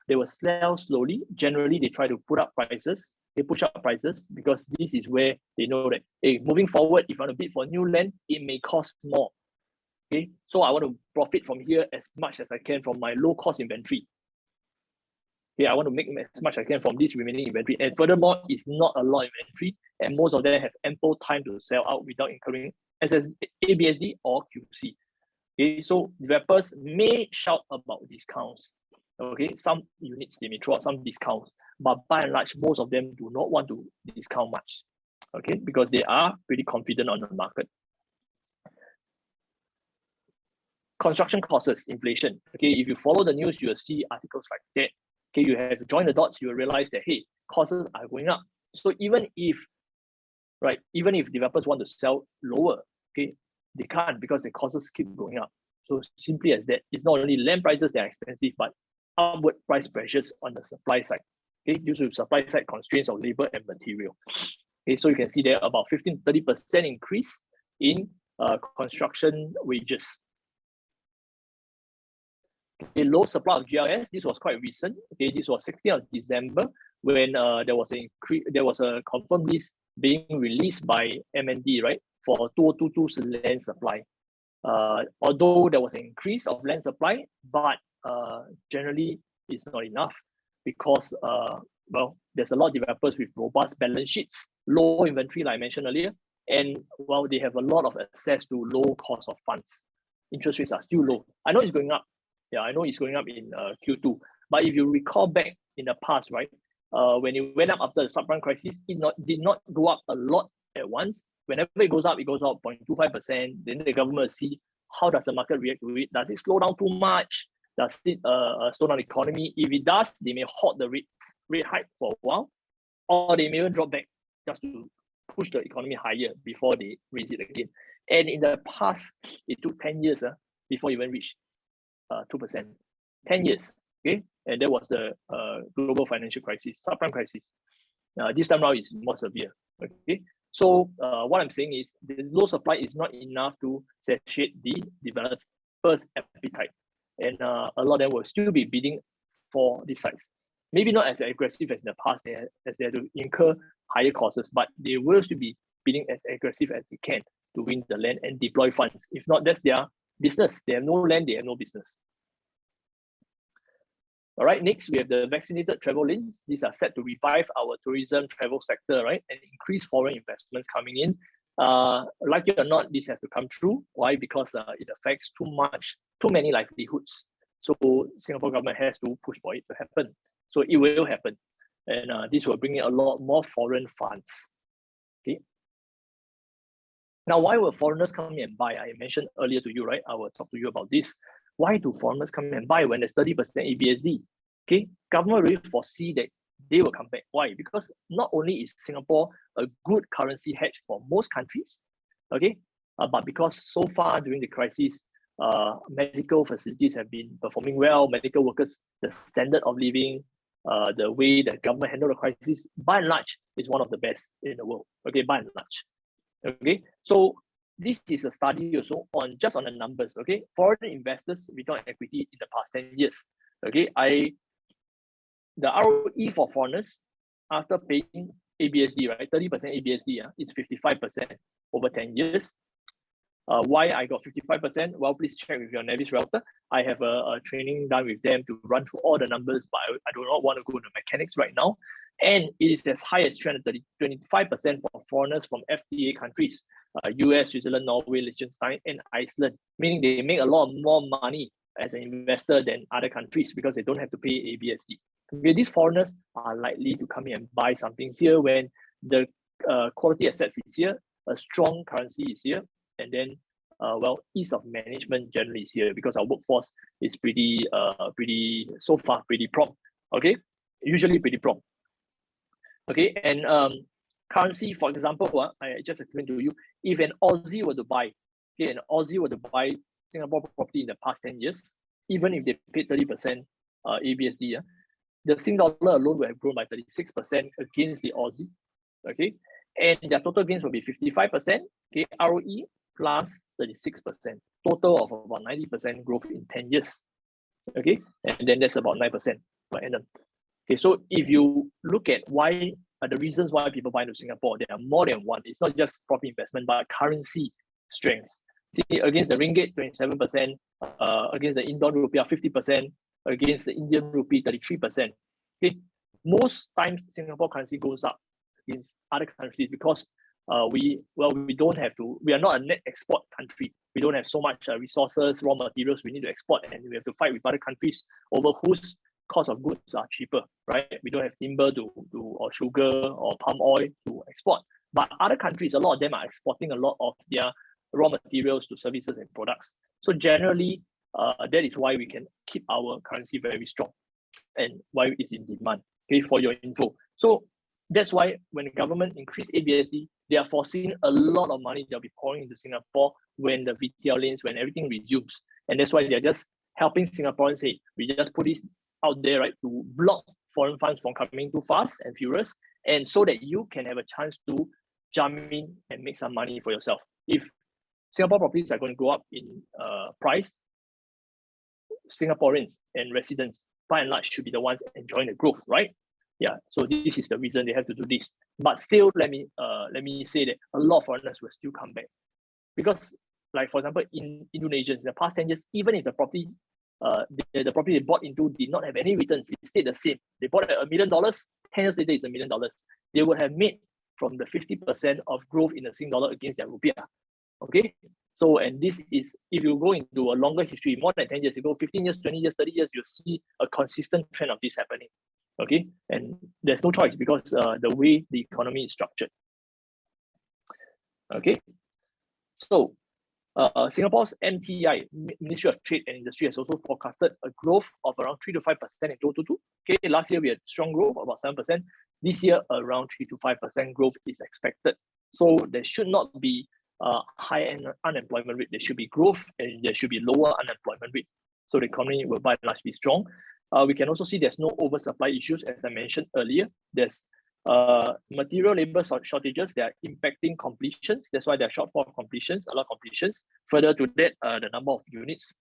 They will sell slowly. Generally, they try to put up prices. They push up prices because this is where they know that, hey, moving forward, if I want to bid for new land, it may cost more. Okay, so I want to profit from here as much as I can from my low cost inventory. Okay, I want to make as much as I can from this remaining inventory. And furthermore, it's not a lot of inventory, and most of them have ample time to sell out without incurring ABSD or QC. Okay, so developers may shout about discounts. Okay, some units they may throw out some discounts, but by and large, most of them do not want to discount much. Okay, because they are pretty confident on the market. Construction costs, inflation. Okay, if you follow the news, you will see articles like that. Okay, you have to join the dots, you will realize that, hey, costs are going up. So even if developers want to sell lower, okay, they can't because the costs keep going up. So simply as that, it's not only land prices that are expensive, but upward price pressures on the supply side. Okay, due to supply side constraints of labor and material. Okay, so you can see there about 15-30% increase in construction wages. A low supply of GLS. This was quite recent. Okay, this was 16th of December when there was a confirmed list being released by MND, right, for 2022's land supply. Although there was an increase of land supply, but generally it's not enough because well, there's a lot of developers with robust balance sheets, low inventory, like I mentioned earlier, and well, they have a lot of access to low cost of funds. Interest rates are still low. I know it's going up. Yeah, I know it's going up in Q2. But if you recall back in the past, right, when it went up after the subprime crisis, it did not go up a lot at once. Whenever it goes up 0.25%. Then the government will see how does the market react to it. Does it slow down too much? Does it slow down the economy? If it does, they may halt the rate hike for a while, or they may even drop back just to push the economy higher before they raise it again. And in the past, it took 10 years before it even reached 2%. 10 years, okay? And that was the global financial crisis, subprime crisis. This time around is more severe, okay? So what I'm saying is the low supply is not enough to satiate the developers' appetite. And a lot of them will still be bidding for this size. Maybe not as aggressive as in the past, as they have to incur higher costs, but they will still be bidding as aggressive as they can to win the land and deploy funds. If not, that's their business. They have no land, they have no business. All right, next we have the vaccinated travel lanes. These are set to revive our tourism travel sector, right, and increase foreign investments coming in. Like it or not, this has to come true. Why? Because it affects too many livelihoods. So Singapore government has to push for it to happen. So it will happen, and this will bring in a lot more foreign funds. Okay. Now, why will foreigners come in and buy? I mentioned earlier to you, right? I will talk to you about this. Why do foreigners come in and buy when there's 30% ABSD? Okay, government really foresee that they will come back. Why? Because not only is Singapore a good currency hedge for most countries, okay, but because so far during the crisis, medical facilities have been performing well. Medical workers, the standard of living, the way that government handle the crisis, by and large, is one of the best in the world. Okay, by and large. Okay, so this is a study also on just on the numbers. Okay, foreign investors return on equity in the past 10 years. Okay, the ROE for foreigners after paying ABSD, right, 30% ABSD, is 55% over 10 years. Why I got 55%? Well, please check with your NAVIS router. I have a training done with them to run through all the numbers, but I do not want to go into mechanics right now. And it is as high as 25% for foreigners from FTA countries, US, Switzerland, Norway, Liechtenstein, and Iceland, meaning they make a lot more money as an investor than other countries because they don't have to pay ABSD. Okay, these foreigners are likely to come in and buy something here when the quality assets is here, a strong currency is here, and then well, ease of management generally is here because our workforce is pretty prompt. Okay, usually pretty prompt. Okay, and currency, for example, I just explained to you, if an Aussie were to buy, okay, an Aussie were to buy Singapore property in the past 10 years, even if they paid 30% ABSD, the Sing dollar alone will have grown by 36% against the Aussie. Okay, and their total gains will be 55%. Okay, ROE plus 36%, total of about 90% growth in 10 years. Okay, and then that's about 9% per annum. Okay, so if you look at why the reasons why people buy into Singapore, there are more than one. It's not just property investment, but currency strengths. See, against the ringgit, 27%, against the Indon rupiah, 50%, against the Indian rupee, 33%. Okay, most times Singapore currency goes up against other countries because we don't have to. We are not a net export country. We don't have so much resources, raw materials we need to export, and we have to fight with other countries over whose cost of goods are cheaper, right? We don't have timber or sugar or palm oil to export. But other countries, a lot of them are exporting a lot of their raw materials to services and products. So generally, that is why we can keep our currency very strong and why it's in demand. Okay, for your info. So that's why when the government increased ABSD, they are foreseeing a lot of money they'll be pouring into Singapore when the VTL lanes, when everything resumes. And that's why they're just helping Singaporeans say, we just put this out there, right, to block foreign funds from coming too fast and furious, and so that you can have a chance to jump in and make some money for yourself. If Singapore properties are going to go up in price, Singaporeans and residents, by and large, should be the ones enjoying the growth, right? Yeah, so this is the reason they have to do this. But still, let me say that a lot of foreigners will still come back. Because, like for example, in Indonesians, in the past 10 years, even if the property the property they bought into did not have any returns, it stayed the same. They bought at $1 million, 10 years later it's $1 million. They would have made from the 50% of growth in the Sing dollar against their rupiah. Okay, so and this is, if you go into a longer history, more than 10 years ago, 15 years, 20 years, 30 years, you'll see a consistent trend of this happening. Okay, and there's no choice because the way the economy is structured. Okay, so Singapore's MTI, Ministry of Trade and Industry, has also forecasted a growth of around 3 to 5% in 2022. Okay, last year we had strong growth, about 7%. This year, around 3 to 5% growth is expected. So there should not be high unemployment rate. There should be growth and there should be lower unemployment rate. So the economy will by and large be strong. We can also see there's no oversupply issues, as I mentioned earlier. There's material labor shortages that are impacting completions. That's why there are shortfall of completions, a lot of completions. Further to that, the number of units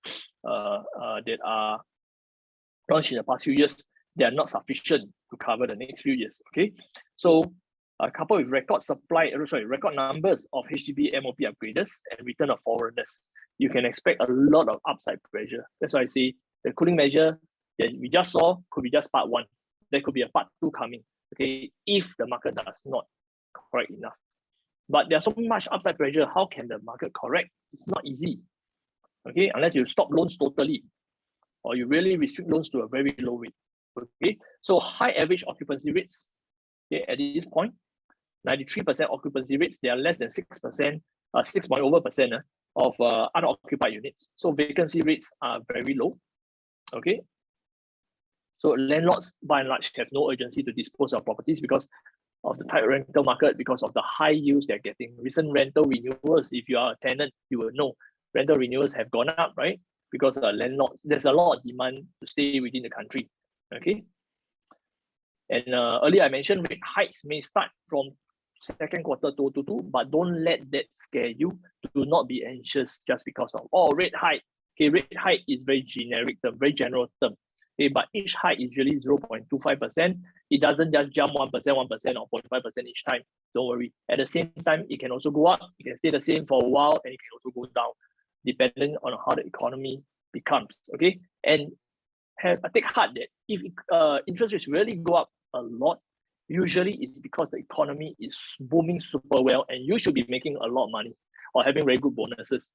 that are launched in the past few years, they are not sufficient to cover the next few years. Okay, so coupled with record numbers of HDB MOP upgraders and return of foreigners, you can expect a lot of upside pressure. That's why I say the cooling measure then we just saw could be just part one. There could be a part two coming, okay, if the market does not correct enough. But there's so much upside pressure. How can the market correct? It's not easy, okay, unless you stop loans totally or you really restrict loans to a very low rate, okay. So high average occupancy rates, okay, at this point, 93% occupancy rates, they are less than 6%, 6% of unoccupied units. So vacancy rates are very low, okay. So landlords, by and large, have no urgency to dispose of properties because of the tight rental market, because of the high yields they're getting. Recent rental renewals, if you are a tenant, you will know rental renewals have gone up, right? Because landlords, there's a lot of demand to stay within the country, okay? And earlier I mentioned rate hikes may start from second quarter 2022, but don't let that scare you. Do not be anxious just because of, oh, rate hike. Okay, rate hike is very generic term, very general term. Okay, but each hike is usually 0.25%. It doesn't just jump 1%, 1% or 0.5% each time. Don't worry. At the same time, it can also go up. It can stay the same for a while, and it can also go down, depending on how the economy becomes. Okay, and take heart that if interest rates really go up a lot, usually it's because the economy is booming super well, and you should be making a lot of money or having very good bonuses.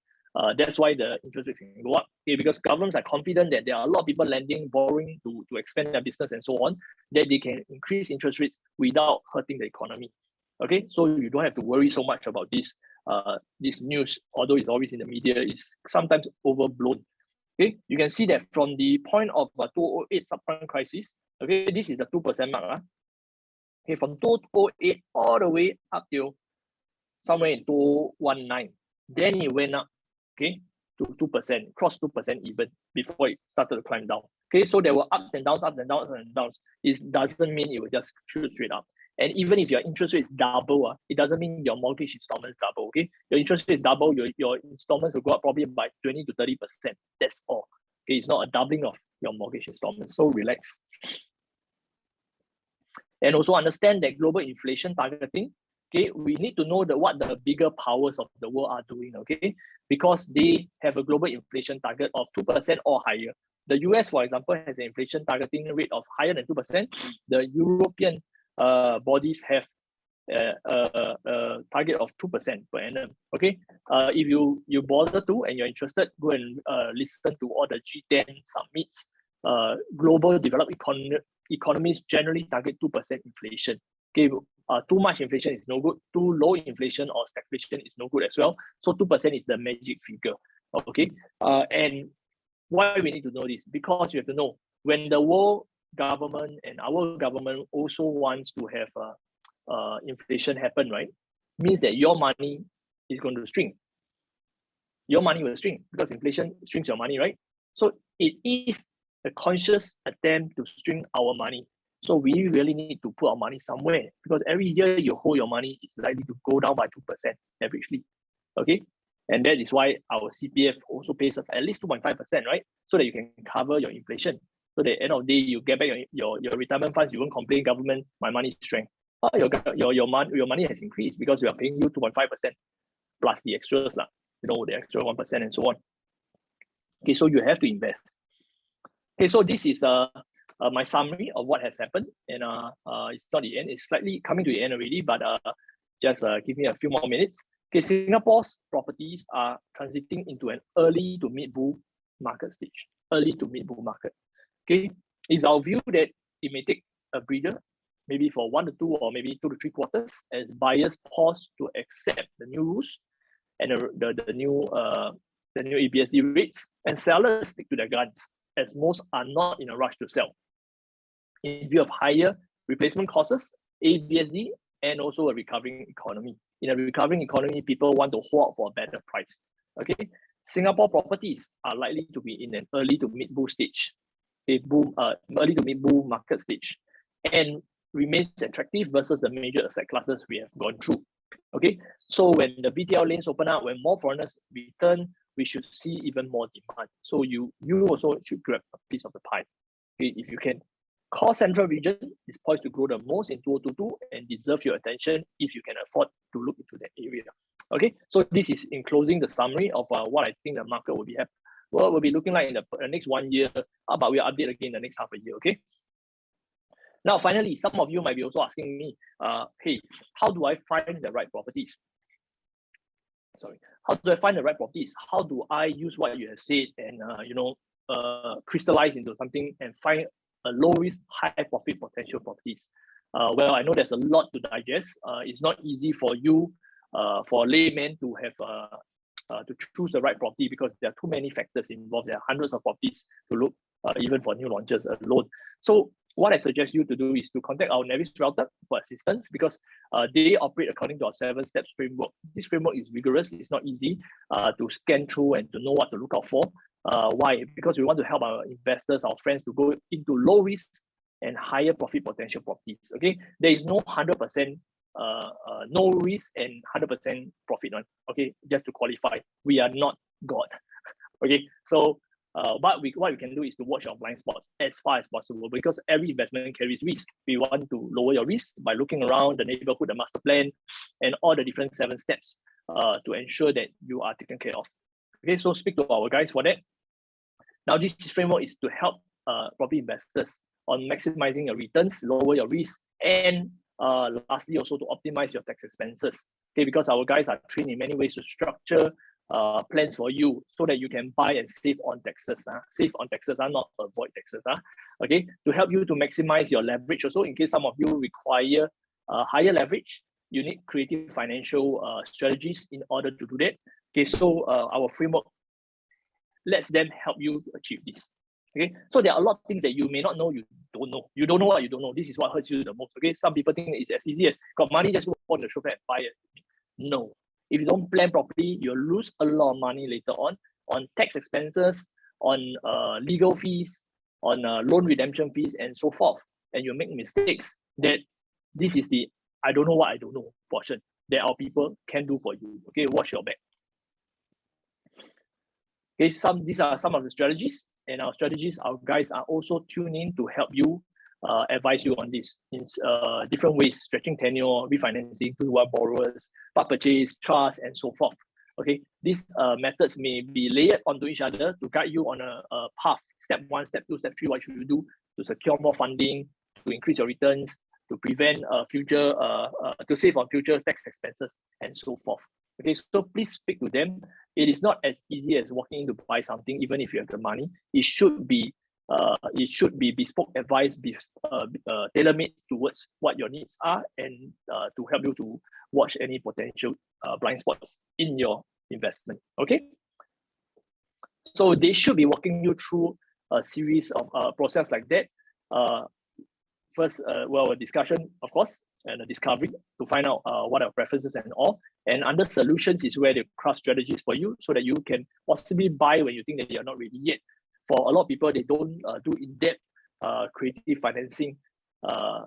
That's why the interest rates can go up, okay, because governments are confident that there are a lot of people lending, borrowing to expand their business and so on, that they can increase interest rates without hurting the economy. Okay, so you don't have to worry so much about this. This news, although it's always in the media, is sometimes overblown. Okay, you can see that from the point of 2008 subprime crisis. Okay, this is the 2% mark. Okay, from 2008 all the way up till somewhere in 2019, then it went up, okay, to 2%, crossed 2% even before it started to climb down. Okay, so there were ups and downs, ups and downs, and downs. It doesn't mean it will just shoot straight up. And even if your interest rate is double, it doesn't mean your mortgage installment is double. Okay, your interest rate is double, your installments will go up probably by 20 to 30%. That's all. Okay, it's not a doubling of your mortgage installment. So relax. And also understand that global inflation targeting, okay, we need to know what the bigger powers of the world are doing, okay, because they have a global inflation target of 2% or higher. The US, for example, has an inflation targeting rate of higher than 2%. The European bodies have a target of 2% per annum. Okay, if you bother to and you're interested, go and listen to all the G10 summits. Global developed economies generally target 2% inflation. Okay, too much inflation is no good. Too low inflation or stagflation is no good as well. So 2% is the magic figure. Okay, and why we need to know this? Because you have to know when the world government and our government also wants to have inflation happen, right? Means that your money is going to shrink. Your money will shrink because inflation shrinks your money, right? So it is a conscious attempt to shrink our money. So we really need to put our money somewhere, because every year you hold your money, it's likely to go down by 2% averagely. Okay, and that is why our CPF also pays us at least 2.5%, right? So that you can cover your inflation. So that at the end of the day, you get back your retirement funds. You won't complain, government, my money shrank. Oh, your money has increased because we are paying you 2.5% plus the extras, the extra 1% and so on. Okay, so you have to invest. Okay, so this is my summary of what has happened, and it's not the end. It's slightly coming to the end already, but just give me a few more minutes. Okay, Singapore's properties are transiting into an early to mid-bull market stage. Early to mid-bull market. Okay, it's our view that it may take a breather, maybe for 1 to 2 or maybe 2 to 3 quarters, as buyers pause to accept the new rules and the new ABSD rates, and sellers stick to their guns, as most are not in a rush to sell. In view of higher replacement costs, ABSD, and also a recovering economy. In a recovering economy, people want to hold for a better price. Okay, Singapore properties are likely to be in an early to mid-bull stage, early to mid-bull market stage, and remains attractive versus the major asset classes we have gone through. Okay, so when the BTL lanes open up, when more foreigners return, we should see even more demand. So you also should grab a piece of the pie, okay, if you can. Core Central region is poised to grow the most in 2022 and deserve your attention if you can afford to look into that area. Okay, so this is in closing the summary of what I think the market will be what will be looking like in the next 1 year, but we'll update again the next half a year, okay? Now, finally, some of you might be also asking me, hey, how do I find the right properties? Sorry, how do I find the right properties? How do I use what you have said and, crystallize into something and find a low risk, high profit potential properties? Well, I know there's a lot to digest. It's not easy for you, for a layman to have to choose the right property because there are too many factors involved. There are hundreds of properties to look, even for new launches alone. So what I suggest you to do is to contact our NAVIS router for assistance because they operate according to our 7 steps framework. This framework is rigorous. It's not easy to scan through and to know what to look out for. Why? Because we want to help our investors, our friends, to go into low risk and higher profit potential properties. Okay, there is no 100% no risk and 100% profit one. Okay, just to qualify, we are not God. Okay, so what we can do is to watch our blind spots as far as possible because every investment carries risk. We want to lower your risk by looking around the neighborhood, the master plan, and all the different 7 steps to ensure that you are taken care of. Okay, so speak to our guys for that. Now, this framework is to help property investors on maximizing your returns, lower your risk, and lastly, also to optimize your tax expenses. Okay, because our guys are trained in many ways to structure plans for you so that you can buy and save on taxes. Save on taxes, not avoid taxes. Okay, to help you to maximize your leverage. Also, in case some of you require higher leverage, you need creative financial strategies in order to do that. Okay, so our framework lets them help you to achieve this. Okay, so there are a lot of things that you may not know, you don't know. You don't know what you don't know. This is what hurts you the most. Okay, some people think it's as easy as got money, just go on the shop and buy it. No, if you don't plan properly, you'll lose a lot of money later on tax expenses, on legal fees, on loan redemption fees, and so forth. And you make mistakes. That this is the I don't know what I don't know portion that our people can do for you. Okay, watch your back. Okay, these are some of the strategies, and our guys are also tuned in to help you, advise you on this in different ways, stretching tenure, refinancing, 2-1 borrowers, part purchase, trust, and so forth. Okay, these methods may be layered onto each other to guide you on a path, step 1, step 2, step 3, what should you do to secure more funding, to increase your returns, to prevent to save on future tax expenses, and so forth. Okay, so please speak to them. It is not as easy as walking in to buy something, even if you have the money. It should be bespoke advice, tailor-made towards what your needs are, and to help you to watch any potential blind spots in your investment. Okay, so they should be walking you through a series of process like that. First, a discussion, of course, and a discovery to find out what are preferences and all. And under solutions is where they craft strategies for you so that you can possibly buy when you think that you're not ready yet. For a lot of people, they don't do in-depth creative financing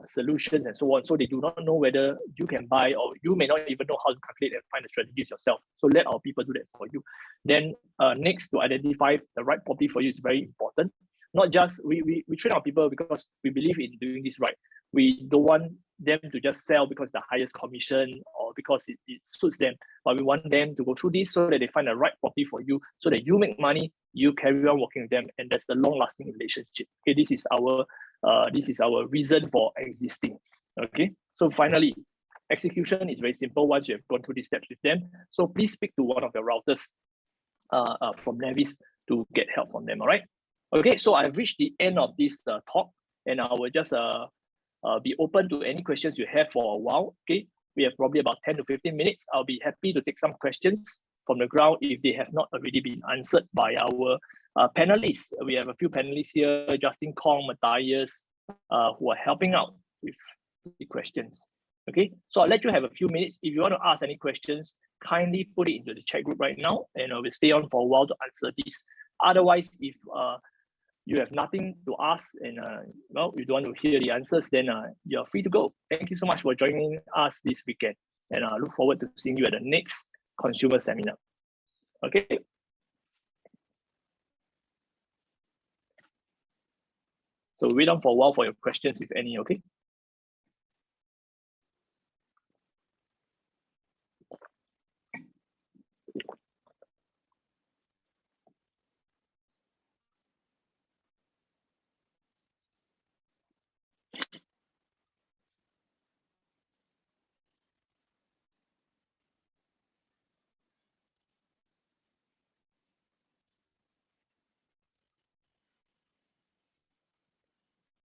solutions and so on. So they do not know whether you can buy, or you may not even know how to calculate and find the strategies yourself. So let our people do that for you. Then next, to identify the right property for you is very important. Not just, we train our people because we believe in doing this right. We don't want them to just sell because the highest commission or because it suits them, but we want them to go through this so that they find the right property for you, so that you make money, you carry on working with them, and that's the long-lasting relationship. Okay, this is our reason for existing. Okay, so finally, execution is very simple once you have gone through these steps with them. So please speak to one of the routers from NAVIS to get help from them. All right. Okay, so I've reached the end of this talk, and I will just be open to any questions you have for a while. Okay, we have probably about 10 to 15 minutes. I'll be happy to take some questions from the ground if they have not already been answered by our panelists. We have a few panelists here, Justin, Kong, Matthias, who are helping out with the questions. Okay, so I'll let you have a few minutes. If you want to ask any questions, kindly put it into the chat group right now, and we'll stay on for a while to answer these. Otherwise, if you have nothing to ask and you don't want to hear the answers, then you're free to go. Thank you so much for joining us this weekend, and I look forward to seeing you at the next consumer seminar. Okay. So wait on for a while for your questions, if any. Okay.